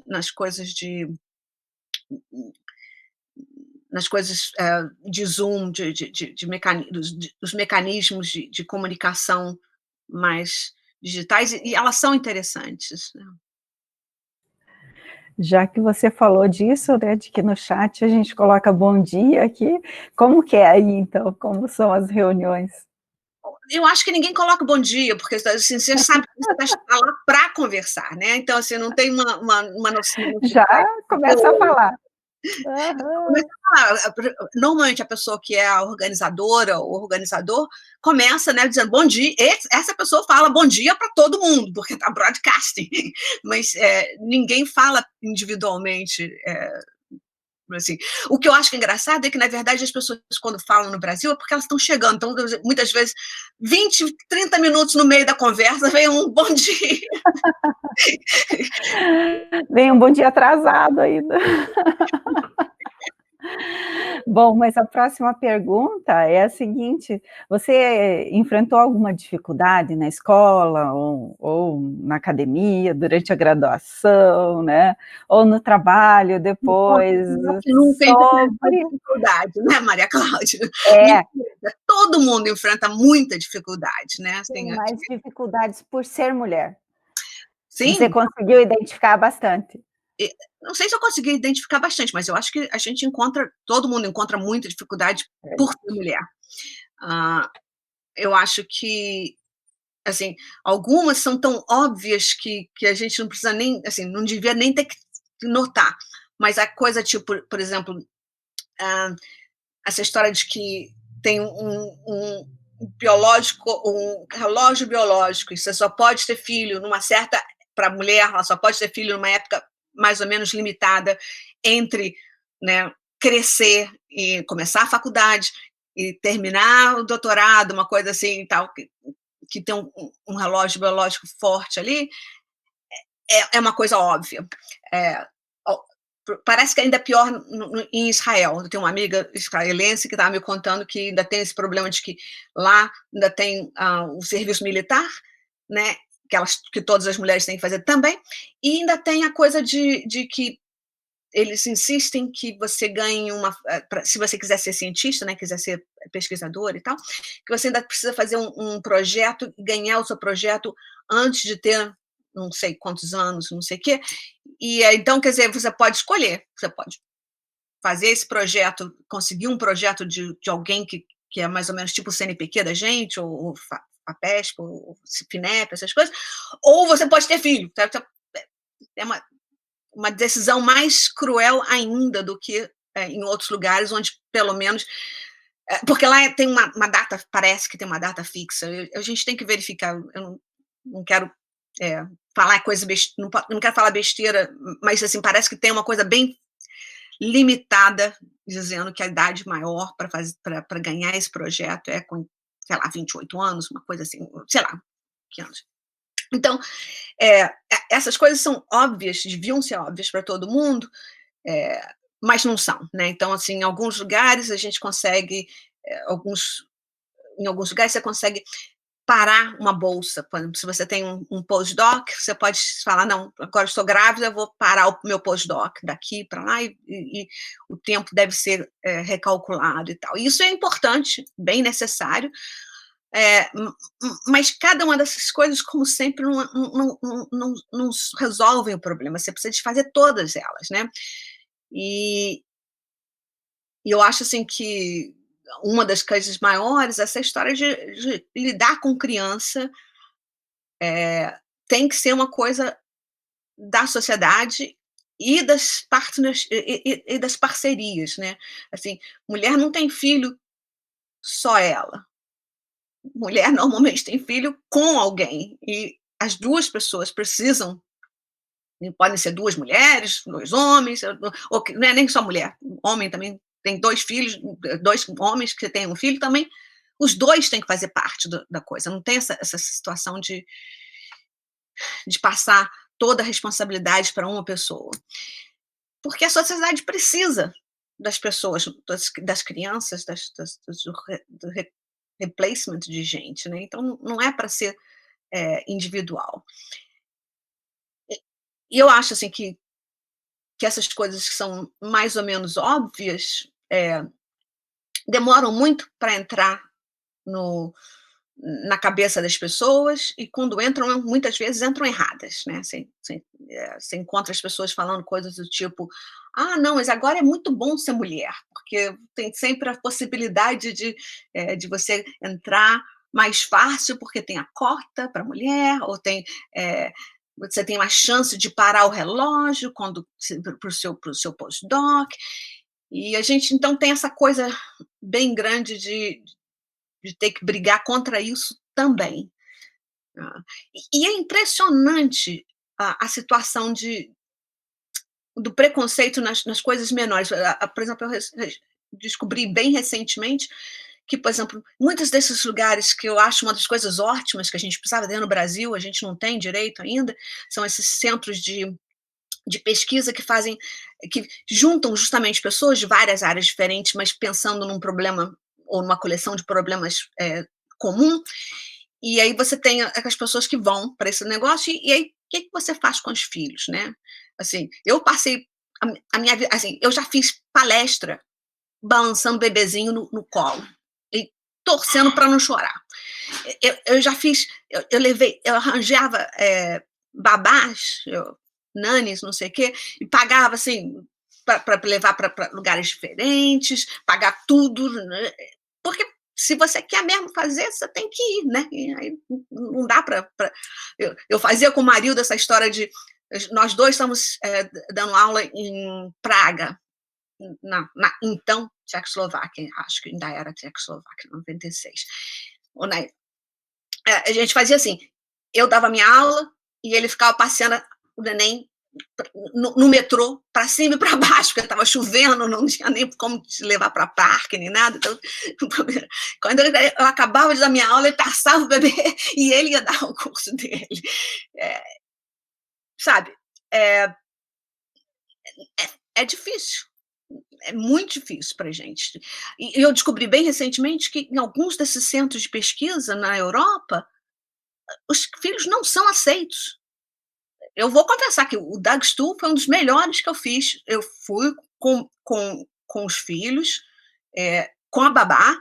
nas coisas de Zoom, dos mecanismos de comunicação mais digitais, e elas são interessantes, né? Já que você falou disso, né, de que no chat a gente coloca bom dia aqui, como que é aí, então? Como são as reuniões? Eu acho que ninguém coloca bom dia, porque assim, você sabe que você está lá para conversar, né? Então, assim, não tem uma noção. Já começa a falar. Uhum. Normalmente a pessoa que é a organizadora ou organizador começa, né, dizendo bom dia. Essa pessoa fala bom dia para todo mundo, porque está broadcasting, mas ninguém fala individualmente. Assim, o que eu acho que é engraçado é que, na verdade, as pessoas, quando falam no Brasil, é porque elas estão chegando. Então, muitas vezes, 20, 30 minutos no meio da conversa, vem um bom dia. Vem um bom dia atrasado ainda. Bom, mas a próxima pergunta é a seguinte: você enfrentou alguma dificuldade na escola ou na academia, durante a graduação, né? Ou no trabalho depois? Nunca enfrentou dificuldade, né, Maria Cláudia? Todo mundo enfrenta muita dificuldade, né? Tem mais dificuldades por ser mulher. Sim. Você conseguiu identificar bastante? Não sei se eu consegui identificar bastante, mas eu acho que todo mundo encontra muita dificuldade por ser mulher. Eu acho que, assim, algumas são tão óbvias que a gente não precisa nem, assim, não devia nem ter que notar. Mas a coisa, tipo, por exemplo, essa história de que tem um relógio biológico, e você só pode ter filho numa certa, para a mulher, ela só pode ter filho numa época mais ou menos limitada entre, né, crescer e começar a faculdade e terminar o doutorado, uma coisa assim, tal, que tem um relógio biológico forte ali, é uma coisa óbvia. Parece que ainda é pior em Israel. Eu tenho uma amiga israelense que estava me contando que ainda tem esse problema de que lá ainda tem o serviço militar, né, que todas as mulheres têm que fazer também, e ainda tem a coisa de que eles insistem que você ganhe se você quiser ser cientista, né, quiser ser pesquisador e tal, que você ainda precisa fazer um projeto, ganhar o seu projeto antes de ter não sei quantos anos, não sei o quê. E então, quer dizer, você pode escolher, você pode fazer esse projeto, conseguir um projeto de alguém que é mais ou menos tipo o CNPq da gente, ou a PESP, ou FINEP, essas coisas, ou você pode ter filho. É uma decisão mais cruel ainda do que em outros lugares, onde pelo menos... porque lá tem uma data, parece que tem uma data fixa, a gente tem que verificar, eu não quero falar coisa besteira, não quero falar besteira, mas assim, parece que tem uma coisa bem limitada, dizendo que a idade maior para ganhar esse projeto é com, sei lá, 28 anos, uma coisa assim, sei lá, que anos. Então, essas coisas são óbvias, deviam ser óbvias para todo mundo, mas não são, né? Então, assim, em alguns lugares a gente consegue, em alguns lugares você consegue parar uma bolsa. Por exemplo, se você tem um postdoc, você pode falar, não, agora estou grávida, eu vou parar o meu postdoc daqui para lá, e o tempo deve ser recalculado e tal. E isso é importante, bem necessário, mas cada uma dessas coisas, como sempre, não resolvem o problema, você precisa de fazer todas elas, né? E eu acho assim que uma das coisas maiores é essa história de lidar com criança, tem que ser uma coisa da sociedade e das partners e das parcerias, né? Assim, mulher não tem filho só ela. Mulher normalmente tem filho com alguém, e as duas pessoas precisam, podem ser duas mulheres, dois homens, ou não é nem só mulher, homem também tem dois filhos, dois homens que têm um filho também, os dois têm que fazer parte da coisa, não tem essa situação de passar toda a responsabilidade para uma pessoa. Porque a sociedade precisa das pessoas, das crianças, do replacement de gente, né? Então, não é para ser individual. E eu acho assim, que essas coisas que são mais ou menos óbvias demoram muito para entrar na cabeça das pessoas, e quando entram, muitas vezes entram erradas, né? Você encontra as pessoas falando coisas do tipo, não, mas agora é muito bom ser mulher, porque tem sempre a possibilidade de você entrar mais fácil, porque tem a cota para mulher, ou você tem uma chance de parar o relógio para o seu postdoc, e a gente, então, tem essa coisa bem grande de ter que brigar contra isso também. E é impressionante a situação do preconceito nas coisas menores. Por exemplo, eu descobri bem recentemente que, por exemplo, muitos desses lugares que eu acho uma das coisas ótimas que a gente precisava ter no Brasil, a gente não tem direito ainda, são esses centros de pesquisa que juntam justamente pessoas de várias áreas diferentes, mas pensando num problema ou numa coleção de problemas comum, e aí você tem as pessoas que vão para esse negócio, e aí o que você faz com os filhos, né? Assim, eu passei a minha vida, assim, eu já fiz palestra balançando o bebezinho no colo e torcendo para não chorar. Eu já fiz, eu arranjava babás, nanis, não sei o quê, e pagava assim para levar para lugares diferentes, pagar tudo, né? Porque se você quer mesmo fazer, você tem que ir, né? E aí não dá para... Eu fazia com o marido essa história de... Nós dois estamos dando aula em Praga, então Tchecoslováquia, acho que ainda era Tchecoslováquia, 96. A gente fazia assim, eu dava minha aula e ele ficava passeando o neném no metrô, para cima e para baixo, porque estava chovendo, não tinha nem como te levar para parque, nem nada. Então, quando eu acabava de dar minha aula, ele passava o bebê e ele ia dar o curso dele. Sabe? É difícil. É muito difícil para a gente. E eu descobri bem recentemente que em alguns desses centros de pesquisa na Europa, os filhos não são aceitos. Eu vou confessar que o Dagstuhl foi um dos melhores que eu fiz. Eu fui com os filhos, com a babá,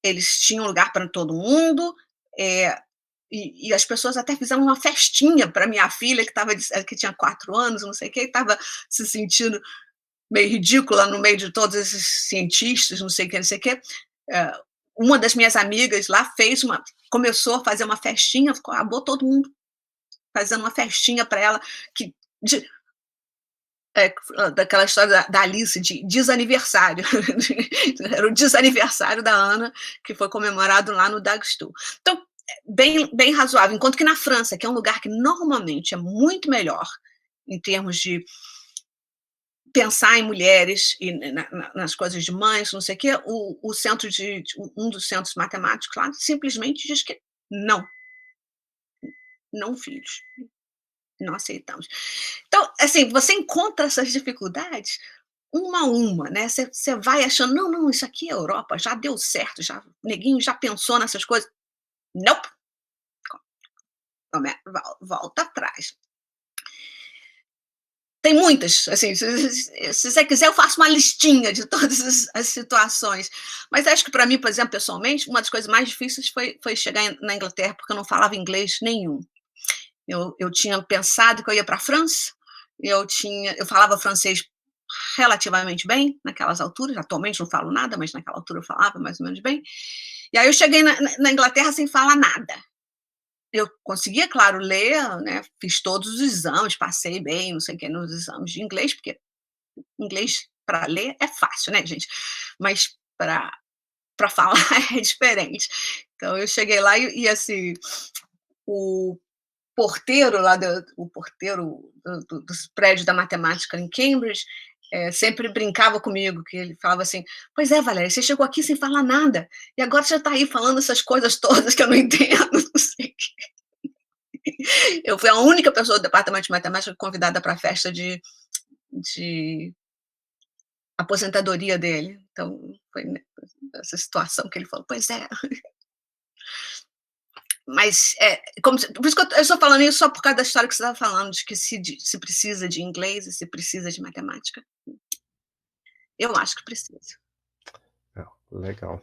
eles tinham lugar para todo mundo, e as pessoas até fizeram uma festinha para minha filha, que tinha 4 anos, não sei o quê, estava se sentindo meio ridícula no meio de todos esses cientistas, não sei o que, não sei o que. Uma das minhas amigas lá começou a fazer uma festinha, acabou todo mundo fazendo uma festinha para ela, daquela história da Alice, de desaniversário. Era o desaniversário da Ana, que foi comemorado lá no Dagstuhl. Então, bem razoável. Enquanto que na França, que é um lugar que normalmente é muito melhor em termos de pensar em mulheres e nas coisas de mães, não sei o quê, um dos centros matemáticos lá simplesmente diz que não filhos, não aceitamos. Então, assim, você encontra essas dificuldades uma a uma, né? Você vai achando, não, isso aqui é Europa, já deu certo, neguinho já pensou nessas coisas. Nope. Volta atrás. Tem muitas, assim, se você quiser eu faço uma listinha de todas as situações, mas acho que para mim, por exemplo, pessoalmente, uma das coisas mais difíceis foi chegar na Inglaterra, porque eu não falava inglês nenhum. Eu tinha pensado que eu ia para a França, eu falava francês relativamente bem naquelas alturas, atualmente não falo nada, mas naquela altura eu falava mais ou menos bem, e aí eu cheguei na Inglaterra sem falar nada. Eu conseguia, claro, ler, né, fiz todos os exames, passei bem, não sei o que, nos exames de inglês, porque inglês para ler é fácil, né, gente? Mas para falar é diferente. Então eu cheguei lá e assim, o porteiro dos prédios da matemática em Cambridge sempre brincava comigo, que ele falava assim, pois é, Valéria, você chegou aqui sem falar nada, e agora você está aí falando essas coisas todas que eu não entendo, não sei o quê. Eu fui a única pessoa do departamento de matemática convidada para a festa de aposentadoria dele. Então, foi essa situação que ele falou, pois é. Mas, por isso que eu estou falando isso só por causa da história que você estava falando, de que se precisa de inglês e se precisa de matemática. Eu acho que precisa. Legal.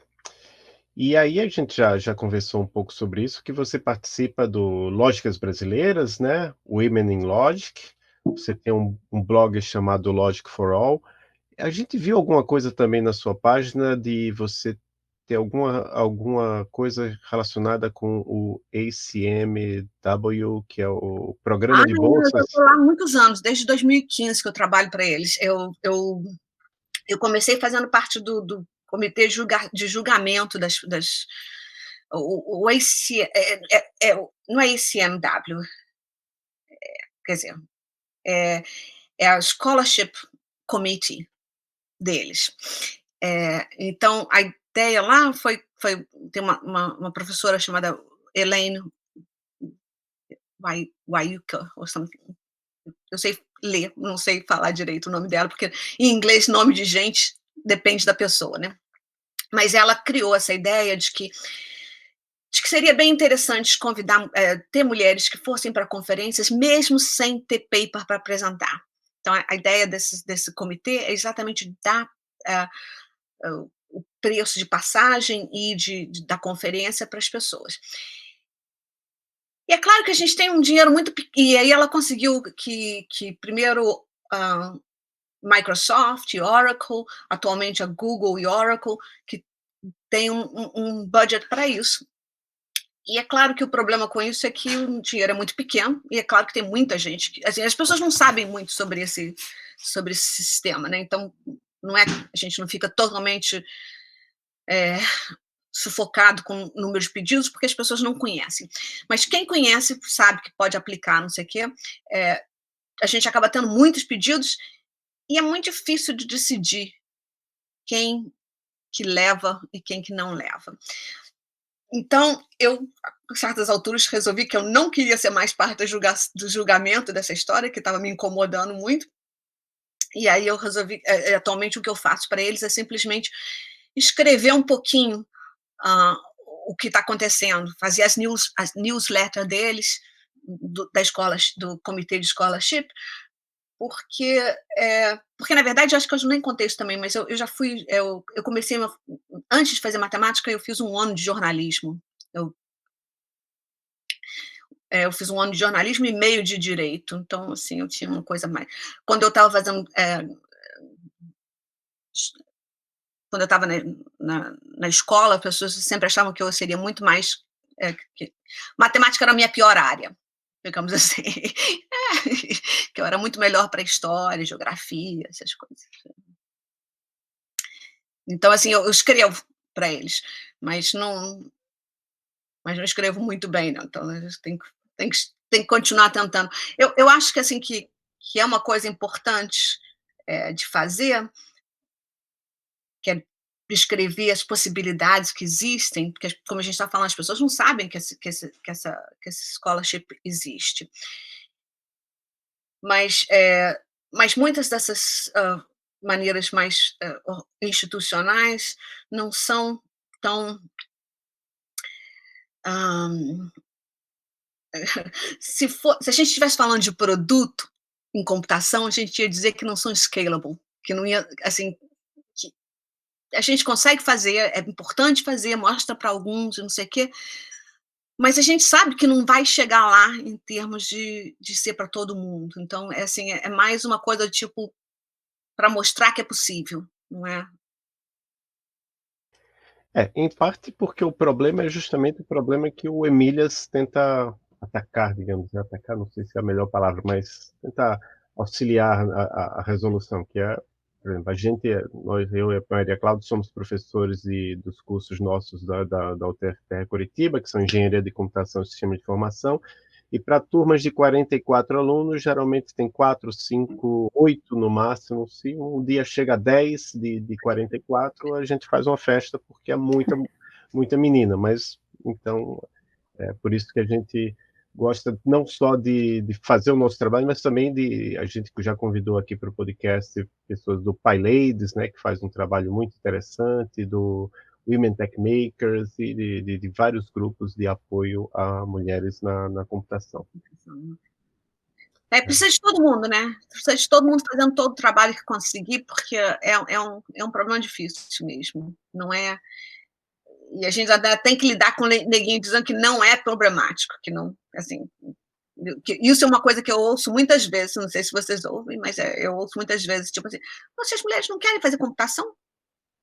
E aí a gente já conversou um pouco sobre isso, que você participa do Lógicas Brasileiras, né? Women in Logic. Você tem um blog chamado Logic for All. A gente viu alguma coisa também na sua página de você ter alguma coisa relacionada com o ACMW, que é o programa de Eu bolsas? estou lá há muitos anos, desde 2015 que eu trabalho para eles. Eu comecei fazendo parte do comitê de julgamento o AC, não é ACMW, quer dizer, é a Scholarship Committee deles. Então, a ideia lá foi ter uma professora chamada Elaine Wayuka, ou something. Eu sei ler, não sei falar direito o nome dela, porque em inglês nome de gente depende da pessoa, né? Mas ela criou essa ideia de que seria bem interessante ter mulheres que fossem para conferências, mesmo sem ter paper para apresentar. Então, a ideia desse comitê é exatamente dar o preço de passagem e da conferência para as pessoas. E é claro que a gente tem um dinheiro muito pequeno, e aí ela conseguiu que primeiro Microsoft e Oracle, atualmente a Google e Oracle, que tem um budget para isso. E é claro que o problema com isso é que o dinheiro é muito pequeno, e é claro que tem muita gente, assim, as pessoas não sabem muito sobre esse sistema, né? Então, não é, a gente não fica totalmente sufocado com o número de pedidos, porque as pessoas não conhecem. Mas quem conhece sabe que pode aplicar, não sei o quê. A gente acaba tendo muitos pedidos e é muito difícil de decidir quem que leva e quem que não leva. Então, eu, a certas alturas, resolvi que eu não queria ser mais parte do julgamento dessa história, que estava me incomodando muito. E aí eu resolvi, atualmente o que eu faço para eles é simplesmente escrever um pouquinho ah, o que está acontecendo, fazer as newsletter deles, da escola, do comitê de scholarship, porque, porque na verdade, acho que eu nem contei isso também, mas eu já fui, eu comecei, antes de fazer matemática, eu fiz um ano de jornalismo. Eu fiz um ano de jornalismo e meio de direito, então, assim, eu tinha uma coisa mais. Quando eu estava fazendo, quando eu estava na escola, as pessoas sempre achavam que eu seria muito mais. Matemática era a minha pior área, digamos assim. Que eu era muito melhor para história, geografia, essas coisas. Então, assim, eu escrevo para eles, mas não escrevo muito bem, não. Então, a gente tem que continuar tentando. Eu acho que, assim, que é uma coisa importante de fazer, que é descrever as possibilidades que existem, porque, como a gente está falando, as pessoas não sabem que essa scholarship existe. Mas muitas dessas maneiras mais institucionais não são tão. Se a gente estivesse falando de produto em computação, a gente ia dizer que não são scalable, que não ia, assim, que a gente consegue fazer, é importante fazer, mostra para alguns, não sei o quê, mas a gente sabe que não vai chegar lá em termos de ser para todo mundo. Então, assim, é mais uma coisa tipo para mostrar que é possível, não é? Em parte porque o problema é justamente o problema que o Emílias tenta atacar, digamos, né, atacar, não sei se é a melhor palavra, mas tentar auxiliar a resolução, que é, por exemplo, a gente, eu e a Maria Cláudia somos professores dos cursos nossos da UTFPR Curitiba, que são Engenharia de Computação e Sistema de Informação, e para turmas de 44 alunos, geralmente tem 4, 5, 8 no máximo. Se um dia chega a 10 de 44, a gente faz uma festa, porque é muita menina. Mas, então, é por isso que a gente gosta não só de fazer o nosso trabalho, mas também a gente já convidou aqui para o podcast pessoas do PyLadies, né, que faz um trabalho muito interessante, do Women Tech Makers e de vários grupos de apoio a mulheres na computação. Precisa de todo mundo, né? Precisa de todo mundo fazendo todo o trabalho que conseguir, porque é um problema difícil mesmo, não é? E a gente ainda tem que lidar com neguinho dizendo que não é problemático, que não, assim, isso é uma coisa que eu ouço muitas vezes, não sei se vocês ouvem, mas eu ouço muitas vezes, tipo assim, se as mulheres não querem fazer computação,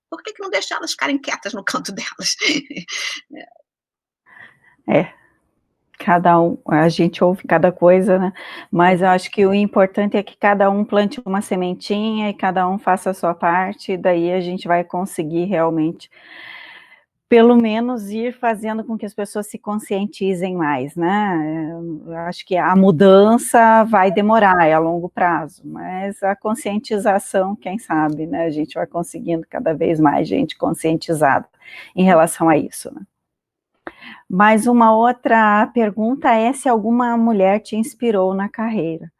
por que não deixar elas ficarem quietas no canto delas? Cada um, a gente ouve cada coisa, né? Mas eu acho que o importante é que cada um plante uma sementinha e cada um faça a sua parte, e daí a gente vai conseguir realmente, pelo menos, ir fazendo com que as pessoas se conscientizem mais, né? Eu acho que a mudança vai demorar, é a longo prazo, mas a conscientização, quem sabe, né? A gente vai conseguindo cada vez mais gente conscientizada em relação a isso, né? Mas uma outra pergunta é se alguma mulher te inspirou na carreira.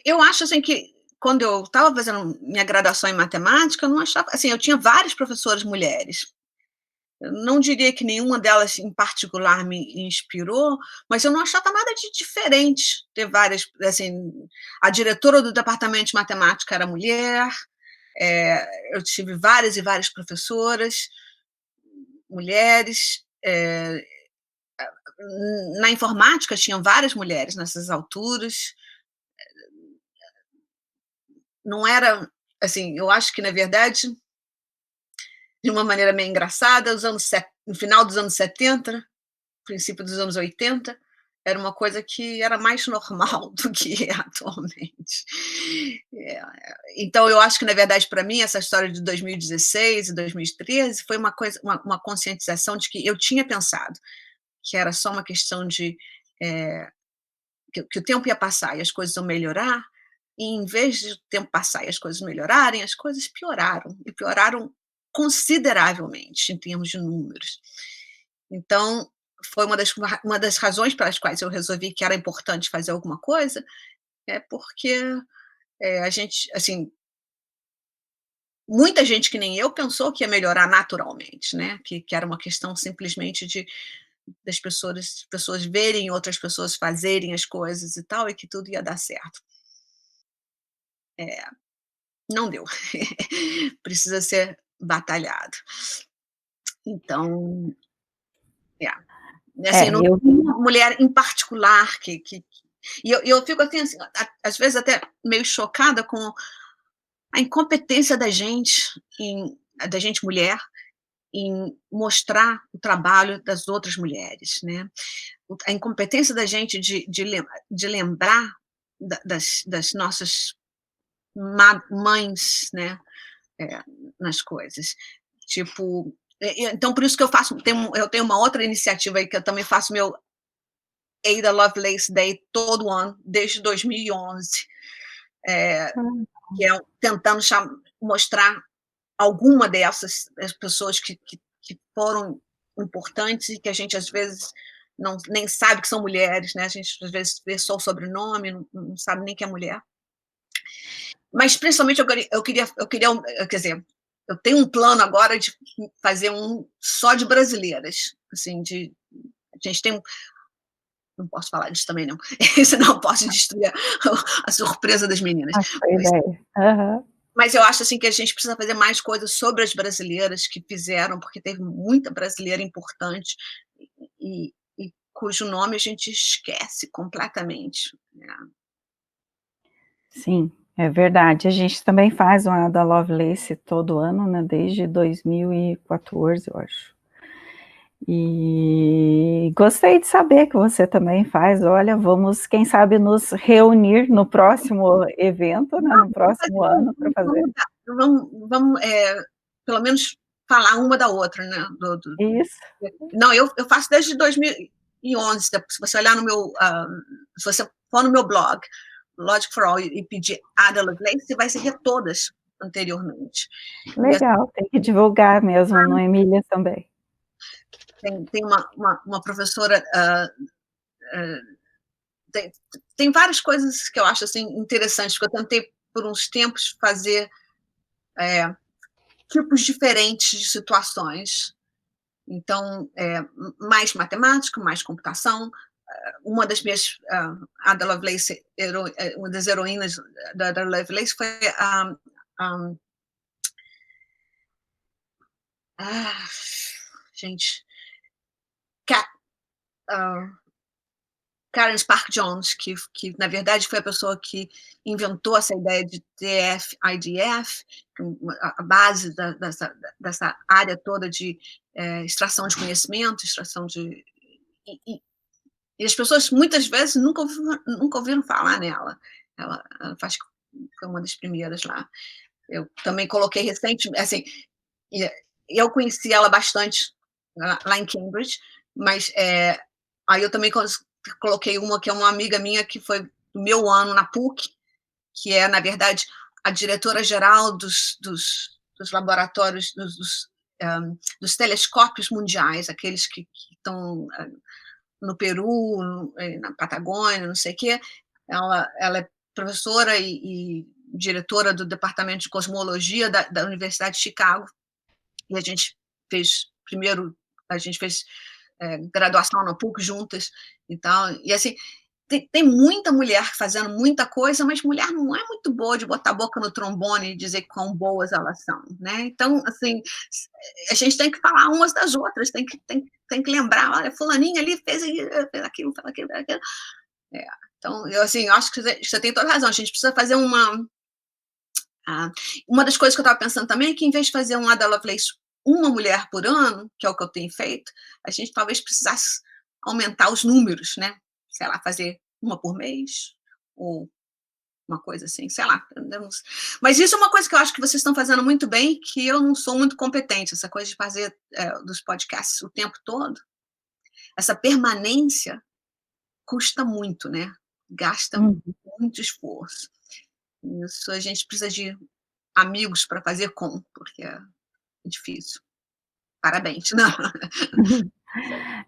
Eu acho assim que quando eu estava fazendo minha graduação em matemática, eu não achava, assim, eu tinha várias professoras mulheres. Eu não diria que nenhuma delas em particular me inspirou, mas eu não achava nada de diferente ter várias, assim, a diretora do departamento de matemática era mulher, eu tive várias e várias professoras mulheres, na informática tinham várias mulheres nessas alturas. Não era, assim, eu acho que, na verdade, de uma maneira meio engraçada, no final dos anos 70, princípio dos anos 80, era uma coisa que era mais normal do que é atualmente. É, então eu acho que, na verdade, para mim, essa história de 2016 e 2013 foi uma conscientização de que eu tinha pensado que era só uma questão de, que o tempo ia passar e as coisas iam melhorar, e em vez de o tempo passar e as coisas melhorarem, as coisas pioraram, e pioraram consideravelmente em termos de números. Então, foi uma das razões pelas quais eu resolvi que era importante fazer alguma coisa, é porque, a gente, assim, muita gente que nem eu pensou que ia melhorar naturalmente, né, que era uma questão simplesmente das pessoas verem outras pessoas fazerem as coisas e tal, e que tudo ia dar certo. Não deu. Precisa ser batalhado. Então, assim, não Eu tem uma mulher em particular e eu fico assim, às vezes até meio chocada com a incompetência da gente mulher, em mostrar o trabalho das outras mulheres, né. A incompetência da gente de lembrar das nossas mães, né, nas coisas. Tipo, então por isso que eu tenho uma outra iniciativa aí que eu também faço meu Ada Lovelace Day todo ano, desde 2011, que é tentando mostrar alguma dessas as pessoas que foram importantes e que a gente às vezes não nem sabe que são mulheres, né, a gente às vezes vê só o sobrenome, não sabe nem que é mulher. Mas principalmente quer dizer, eu tenho um plano agora de fazer um só de brasileiras, assim, a gente tem não posso falar disso também não, senão eu posso destruir a surpresa das meninas. acho a ideia. Aham. Mas eu acho, assim, que a gente precisa fazer mais coisas sobre as brasileiras que fizeram, porque teve muita brasileira importante e cujo nome a gente esquece completamente, né. Sim, é verdade. A gente também faz uma da Lovelace todo ano, né, desde 2014, eu acho. E gostei de saber que você também faz. Olha, vamos, quem sabe, nos reunir no próximo evento, né, no Vamos fazer próximo ano para fazer. vamos, pelo menos falar uma da outra, né, Isso, não, eu faço desde 2011, se você olhar no meu, se você for no meu blog, Logic for All, e pedir Ada Lovelace, você vai ver todas anteriormente. E assim, legal, tem que divulgar mesmo no Emília também. tem uma professora, hã, tem tem várias coisas que eu acho, assim, interessantes, porque eu tentei por uns tempos fazer, tipos diferentes de situações. Então, mais matemática, mais computação. Uma das minhas, Ada Lovelace, uma das heroínas da Ada Lovelace foi a ah, gente, Ca hã, Karen Spark Jones, que na verdade foi a pessoa que inventou essa ideia de TF-IDF, a base dessa área toda de, extração de conhecimento, extração de e e as pessoas muitas vezes nunca ouviram falar nela. Ela faz foi uma das primeiras lá. Eu também coloquei recentemente, assim, e eu conheci ela bastante lá em Cambridge, mas, aí eu também coloquei uma que é uma amiga minha que foi do meu ano na PUC, que é, na verdade, a diretora-geral dos laboratórios, dos telescópios mundiais, aqueles que estão no Peru, na Patagônia, não sei o quê. Ela é professora e diretora do departamento de cosmologia da Universidade de Chicago, e a gente fez graduação na PUC juntas e tal. E assim, tem muita mulher fazendo muita coisa, mas mulher não é muito boa de botar a boca no trombone e dizer quão boas elas são, né? Então, assim, a gente tem que falar umas das outras, tem que lembrar, olha, fulaninha ali fez aquilo, fez aquilo, fez aquilo. É, então, eu assim, eu acho que você tem toda razão, a gente precisa fazer uma das coisas que eu estava pensando também é que, em vez de fazer um Ada Lovelace uma mulher por ano, que é o que eu tenho feito, a gente talvez precisasse aumentar os números, né? sei lá, fazer uma por mês, ou uma coisa assim, sei lá. Mas isso é uma coisa que eu acho que vocês estão fazendo muito bem, que eu não sou muito competente, essa coisa de fazer dos podcasts o tempo todo. Essa permanência custa muito, né? Gasta muito esforço. Isso a gente precisa de amigos para fazer porque é difícil. Parabéns. Não.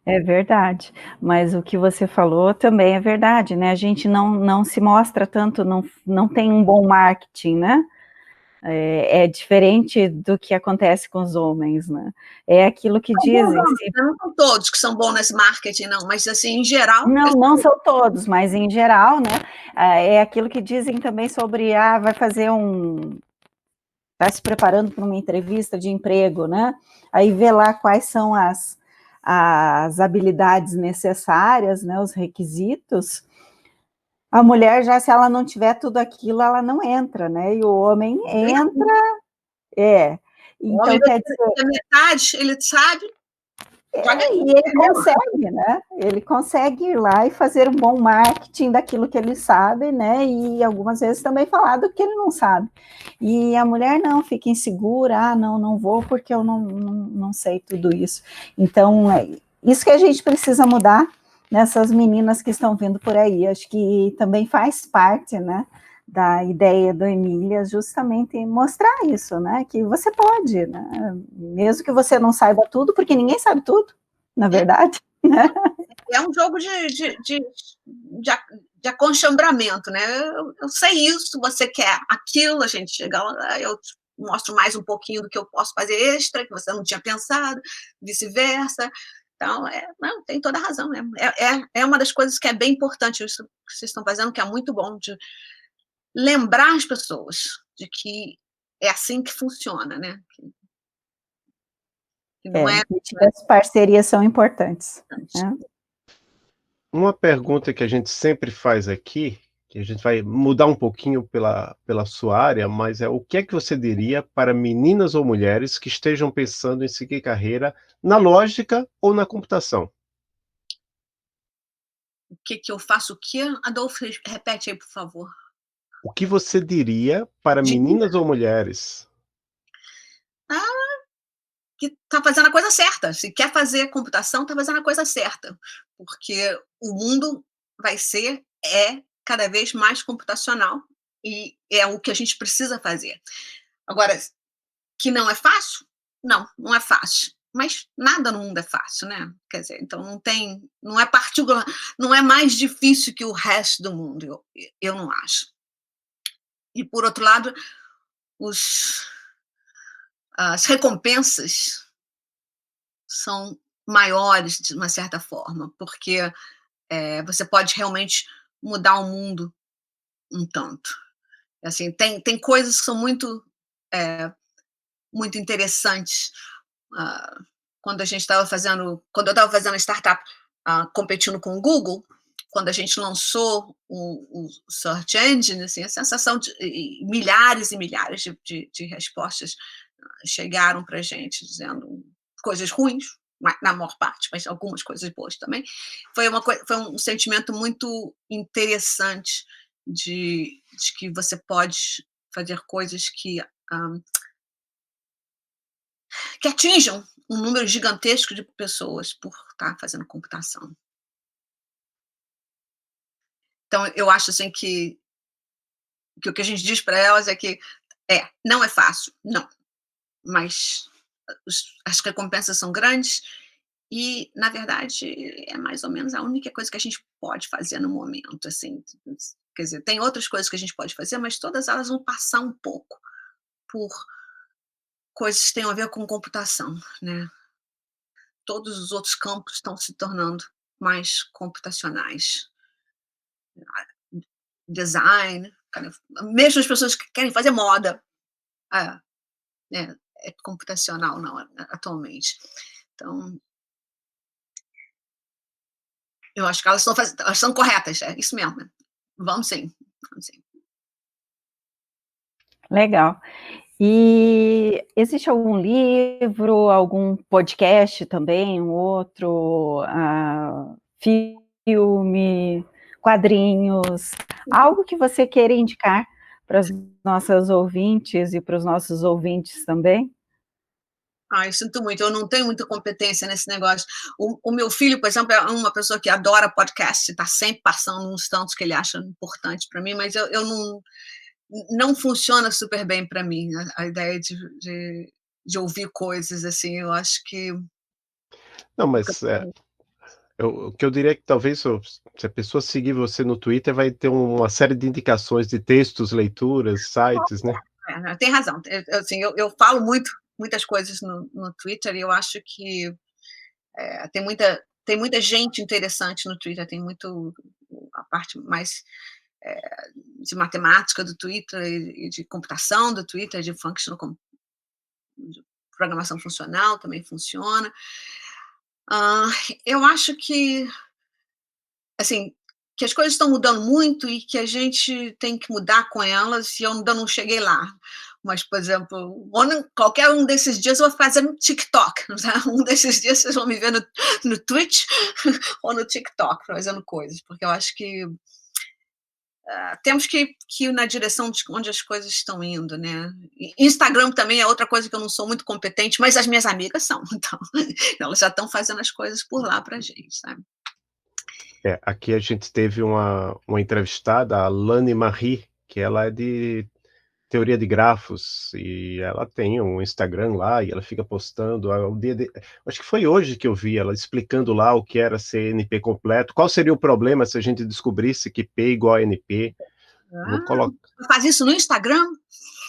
É verdade, mas o que você falou também é verdade, né? A gente não se mostra tanto, não tem um bom marketing, né? É diferente do que acontece com os homens, né? É aquilo que dizem. Não são todos que são bons nesse marketing, não, mas assim, em geral. Não são todos, mas em geral, né? É aquilo que dizem também sobre, vai fazer está se preparando para uma entrevista de emprego, né? Aí vê lá quais são as habilidades necessárias, né? Os requisitos. A mulher já, se ela não tiver tudo aquilo, ela não entra, né? E o homem entra, Então, quer dizer, metade, ele sabe. E ele consegue, né? Ele consegue ir lá e fazer um bom marketing daquilo que ele sabe, né? E algumas vezes também falar do que ele não sabe. E a mulher não, fica insegura, não vou porque eu não sei tudo isso. Então, isso que a gente precisa mudar nessas meninas que estão vindo por aí. Acho que também faz parte, né? Da ideia do Emília, justamente mostrar isso, né, que você pode, né, mesmo que você não saiba tudo, porque ninguém sabe tudo, na verdade, né? É um jogo de aconchambramento, né, eu sei isso, você quer aquilo, a gente chega lá, eu mostro mais um pouquinho do que eu posso fazer extra, que você não tinha pensado, vice-versa. Então, não, tem toda a razão, né? É uma das coisas que é bem importante, isso que vocês estão fazendo, que é muito bom, de lembrar as pessoas de que é assim que funciona, né? Que não e as parcerias são importantes. Né? Uma pergunta que a gente sempre faz aqui, que a gente vai mudar um pouquinho pela sua área, mas o que é que você diria para meninas ou mulheres que estejam pensando em seguir carreira na lógica ou na computação? O que eu faço o quê? Adolfo, repete aí, por favor. O que você diria para meninas ou mulheres? Que está fazendo a coisa certa. Se quer fazer computação, está fazendo a coisa certa. Porque o mundo vai ser, cada vez mais computacional e é o que a gente precisa fazer. Agora, que não é fácil? Não é fácil. Mas nada no mundo é fácil, né? Quer dizer, então não é particular, não é mais difícil que o resto do mundo, eu não acho. E por outro lado, as recompensas são maiores de uma certa forma, porque você pode realmente mudar o mundo um tanto. Assim, tem coisas que são muito muito interessantes. Quando eu estava fazendo a startup competindo com o Google, quando a gente lançou o Search Engine, assim, a sensação de milhares e milhares de respostas chegaram para a gente dizendo coisas ruins, na maior parte, mas algumas coisas boas também. Foi um sentimento muito interessante de que você pode fazer coisas que atinjam um número gigantesco de pessoas por estar fazendo computação. Então, eu acho assim que o que a gente diz para elas é que não é fácil, não, mas as recompensas são grandes e, na verdade, é mais ou menos a única coisa que a gente pode fazer no momento, assim. Quer dizer, tem outras coisas que a gente pode fazer, mas todas elas vão passar um pouco por coisas que têm a ver com computação, né? Todos os outros campos estão se tornando mais computacionais. Design, mesmo as pessoas que querem fazer moda, é computacional não, atualmente. Então, eu acho que elas estão corretas, é isso mesmo. Vamos sim, vamos sim. Legal. E existe algum livro, algum podcast também, um outro filme, quadrinhos, algo que você queira indicar para as nossas ouvintes e para os nossos ouvintes também? Eu sinto muito, eu não tenho muita competência nesse negócio. O meu filho, por exemplo, é uma pessoa que adora podcast, está sempre passando uns tantos que ele acha importante para mim, mas eu não funciona super bem para mim a ideia de ouvir coisas assim. Eu acho que Não, mas o que eu diria é que talvez se a pessoa seguir você no Twitter, vai ter uma série de indicações de textos, leituras, sites, né? tem razão. Assim, eu falo muitas coisas no Twitter e eu acho que tem muita gente interessante no Twitter, tem muito a parte mais de matemática do Twitter e de computação do Twitter, de de programação funcional também funciona. Ah, eu acho que, assim, que as coisas estão mudando muito e que a gente tem que mudar com elas, e eu ainda não cheguei lá. Mas, por exemplo, qualquer um desses dias eu vou fazer no TikTok. Tá? Um desses dias vocês vão me ver no Twitch ou no TikTok fazendo coisas, porque eu acho que temos que ir na direção de onde as coisas estão indo, né? Instagram também é outra coisa que eu não sou muito competente, mas as minhas amigas são, então elas já estão fazendo as coisas por lá para a gente, sabe? Aqui a gente teve uma entrevistada, a Lani Marie, que ela é de teoria de grafos, e ela tem um Instagram lá, e ela fica postando o dia de acho que foi hoje que eu vi ela explicando lá o que era CNP completo, qual seria o problema se a gente descobrisse que P igual a NP. Vou colo Faz isso no Instagram?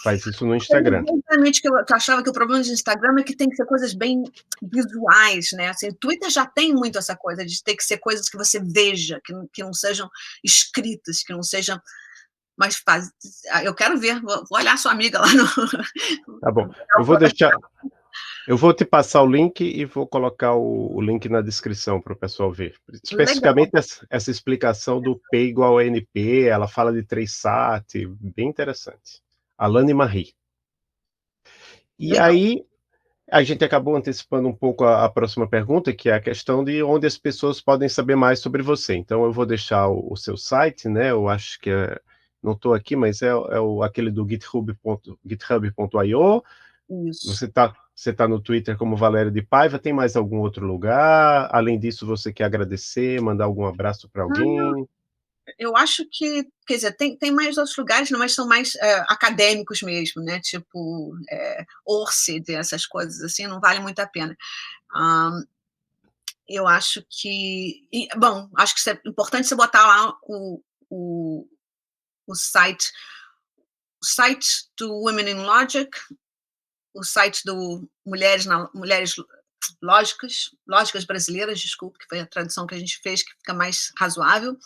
Faz isso no Instagram. Exatamente, que eu achava que o problema do Instagram é que tem que ser coisas bem visuais, né? Assim, o Twitter já tem muito essa coisa de ter que ser coisas que você veja, que não sejam escritas, que não sejam mais faz... Eu quero ver, vou olhar sua amiga lá no. Tá bom, eu vou te passar o link e vou colocar o link na descrição para o pessoal ver. Legal, Especificamente essa explicação do P igual a NP, ela fala de 3SAT, bem interessante. Alane Marie. E legal. aí, a gente acabou antecipando um pouco a próxima pergunta, que é a questão de onde as pessoas podem saber mais sobre você. Então eu vou deixar o seu site, né, eu acho que não estou aqui, mas aquele do github.io. Isso. Você tá no Twitter como Valéria de Paiva, tem mais algum outro lugar? Além disso, você quer agradecer, mandar algum abraço para alguém? Eu acho que, quer dizer, tem mais outros lugares, né, mas são mais acadêmicos mesmo, né? Tipo, Orcid, essas coisas assim, não vale muito a pena. Ah, eu acho que. Bom, acho que é importante você botar lá o, o site, o site do Women in Logic, o site do Mulheres Lógicas Brasileiras, desculpe, que foi a tradução que a gente fez, que fica mais razoável,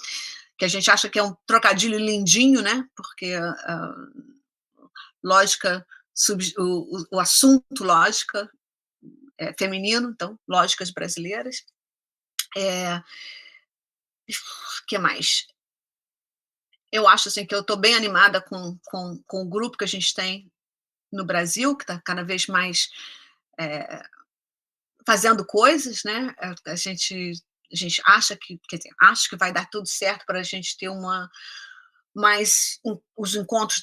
que a gente acha que é um trocadilho lindinho, né? Porque lógica, o assunto lógica é feminino, então, lógicas brasileiras. O que mais? Eu acho assim, que eu estou bem animada com o grupo que a gente tem no Brasil, que está cada vez mais fazendo coisas, né? A gente acha que, quer dizer, acho que vai dar tudo certo para a gente ter os encontros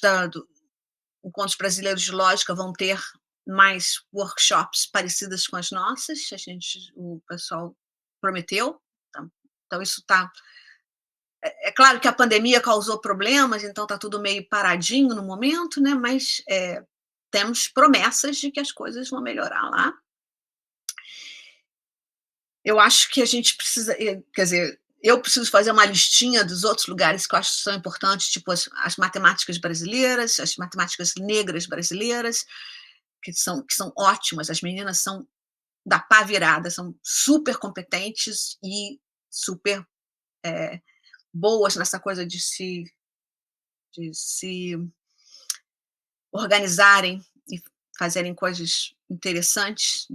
brasileiros de lógica vão ter mais workshops parecidas com as nossas, o pessoal prometeu, então isso está. É claro que a pandemia causou problemas, então está tudo meio paradinho no momento, né? Mas temos promessas de que as coisas vão melhorar lá. Eu acho que a gente precisa, quer dizer, eu preciso fazer uma listinha dos outros lugares que eu acho que são importantes, tipo as matemáticas brasileiras, as matemáticas negras brasileiras, que são ótimas, as meninas são da pá virada, são super competentes e super boas nessa coisa de se organizarem e fazerem coisas interessantes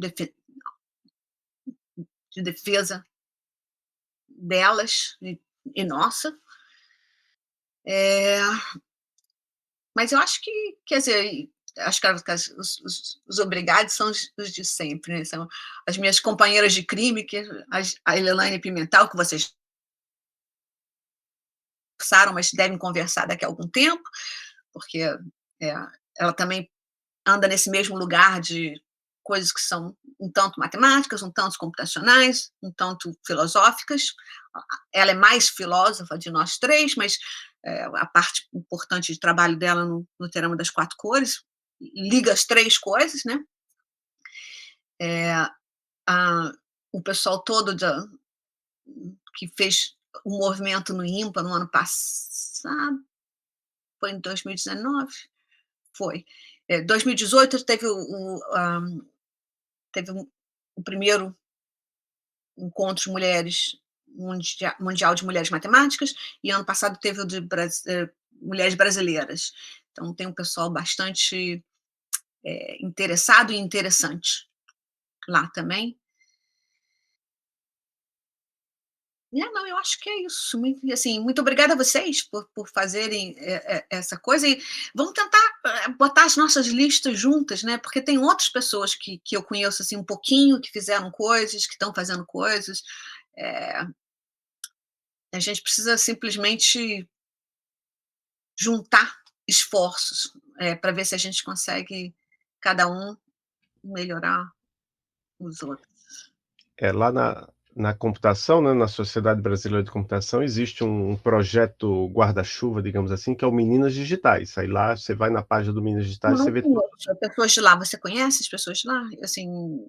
de defesa delas e nossa. Mas eu acho que, quer dizer, acho que os obrigados são os de sempre, né? São as minhas companheiras de crime, a Elaine Pimental, que vocês conversaram, mas devem conversar daqui a algum tempo, porque ela também anda nesse mesmo lugar de coisas que são um tanto matemáticas, um tanto computacionais, um tanto filosóficas. Ela é mais filósofa de nós três, mas a parte importante de trabalho dela no Teorema das Quatro Cores liga as três coisas, né? O pessoal todo que fez o movimento no IMPA no ano passado, foi em 2019? Foi. 2018 teve o primeiro encontro de mulheres mundial de mulheres matemáticas, e ano passado teve o de mulheres brasileiras. Então tem um pessoal bastante interessado e interessante lá também. Não, eu acho que é isso. Assim, muito obrigada a vocês por fazerem essa coisa, e vamos tentar botar as nossas listas juntas, né? Porque tem outras pessoas que eu conheço assim, um pouquinho, que fizeram coisas, que estão fazendo coisas. A gente precisa simplesmente juntar esforços para ver se a gente consegue, cada um, melhorar os outros. Lá na computação, né, na Sociedade Brasileira de Computação, existe um projeto guarda-chuva, digamos assim, que é o Meninas Digitais. Aí lá você vai na página do Meninas Digitais, Não você vê tudo. conheço. As pessoas de lá, você conhece as pessoas de lá? Assim,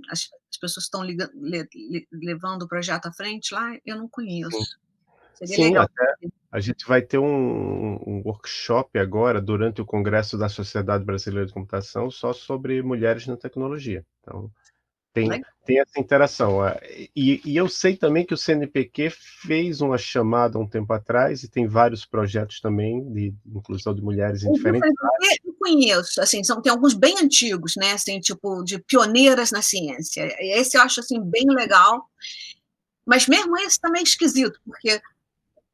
as pessoas que estão levando o projeto à frente lá, eu não Sim, conheço. Seria sim, legal. até a gente vai ter um workshop agora, durante o Congresso da Sociedade Brasileira de Computação, só sobre mulheres na tecnologia. Então, tem essa interação. E eu sei também que o CNPq fez uma chamada há um tempo atrás, e tem vários projetos também de inclusão de mulheres em O do diferentes áreas. CNPq eu conheço, assim, tem alguns bem antigos, né, assim, tipo, de pioneiras na ciência. Esse eu acho, assim, bem legal, mas mesmo esse também é esquisito, porque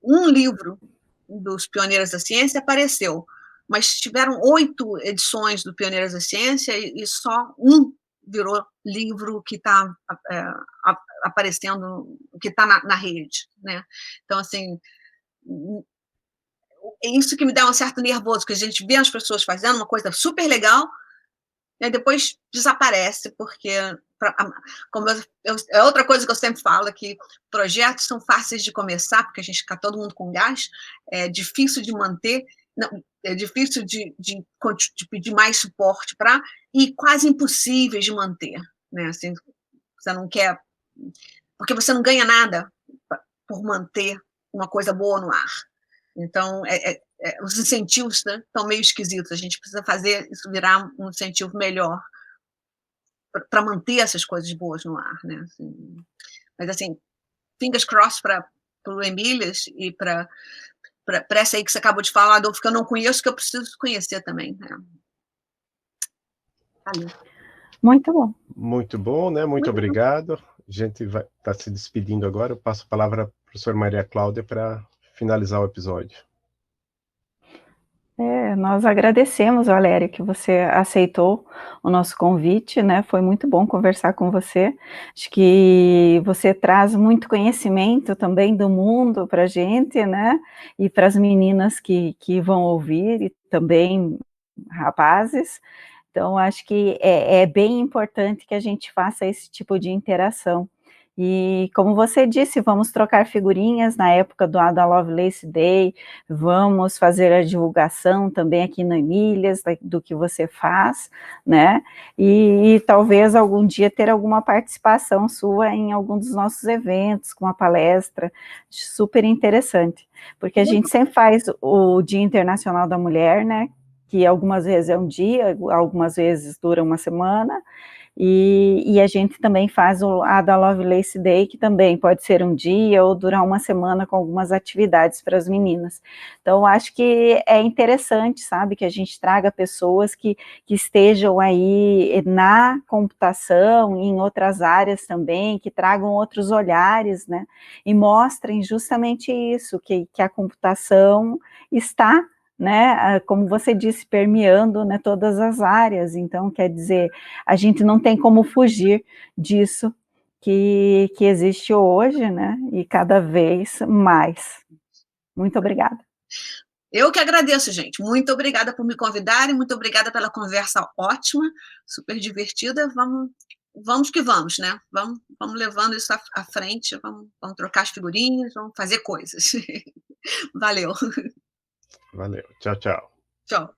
um livro dos Pioneiras da Ciência apareceu, mas tiveram 8 edições do Pioneiras da Ciência e só um virou livro que está aparecendo, que está na rede, né? Então, assim, é isso que me dá um certo nervoso, que a gente vê as pessoas fazendo uma coisa super legal, e depois desaparece, porque, como é outra coisa que eu sempre falo, que projetos são fáceis de começar, porque a gente fica todo mundo com gás, é difícil de manter, não, é difícil de pedir mais suporte para, e quase impossíveis de manter, né? Assim, você não quer, porque você não ganha nada por manter uma coisa boa no ar. Então, os incentivos, né, estão meio esquisitos. A gente precisa fazer isso virar um incentivo melhor para manter essas coisas boas no ar, né? Assim, mas, assim, fingers crossed para o Emílias e para essa aí que você acabou de falar, Adolfo, que eu não conheço, que eu preciso conhecer também. Né? Ali. Muito bom. Muito bom, né? Muito obrigado. A gente vai estar se despedindo agora. Eu passo a palavra à professora Maria Cláudia para finalizar o episódio. Nós agradecemos, Valéria, que você aceitou o nosso convite, né? Foi muito bom conversar com você. Acho que você traz muito conhecimento também do mundo para a gente, né? E para as meninas que vão ouvir, e também rapazes. Então, acho que é bem importante que a gente faça esse tipo de interação. E, como você disse, vamos trocar figurinhas na época do Ada Lovelace Day, vamos fazer a divulgação também aqui no Emílias, do que você faz, né? E talvez algum dia ter alguma participação sua em algum dos nossos eventos, com uma palestra, super interessante. Porque a gente sempre faz o Dia Internacional da Mulher, né? Que algumas vezes é um dia, algumas vezes dura uma semana, e a gente também faz o Ada Lovelace Day, que também pode ser um dia ou durar uma semana com algumas atividades para as meninas. Então, acho que é interessante, sabe, que a gente traga pessoas que estejam aí na computação e em outras áreas também, que tragam outros olhares, né, e mostrem justamente isso, que a computação está, né, como você disse, permeando, né, todas as áreas. Então, quer dizer, a gente não tem como fugir disso que existe hoje, né, e cada vez mais. Muito obrigada. Eu que agradeço, gente. Muito obrigada por me convidarem, muito obrigada pela conversa ótima, super divertida. Vamos que vamos, né? Vamos levando isso à frente, vamos trocar as figurinhas, vamos fazer coisas. Valeu. Valeu. Tchau, tchau. Tchau.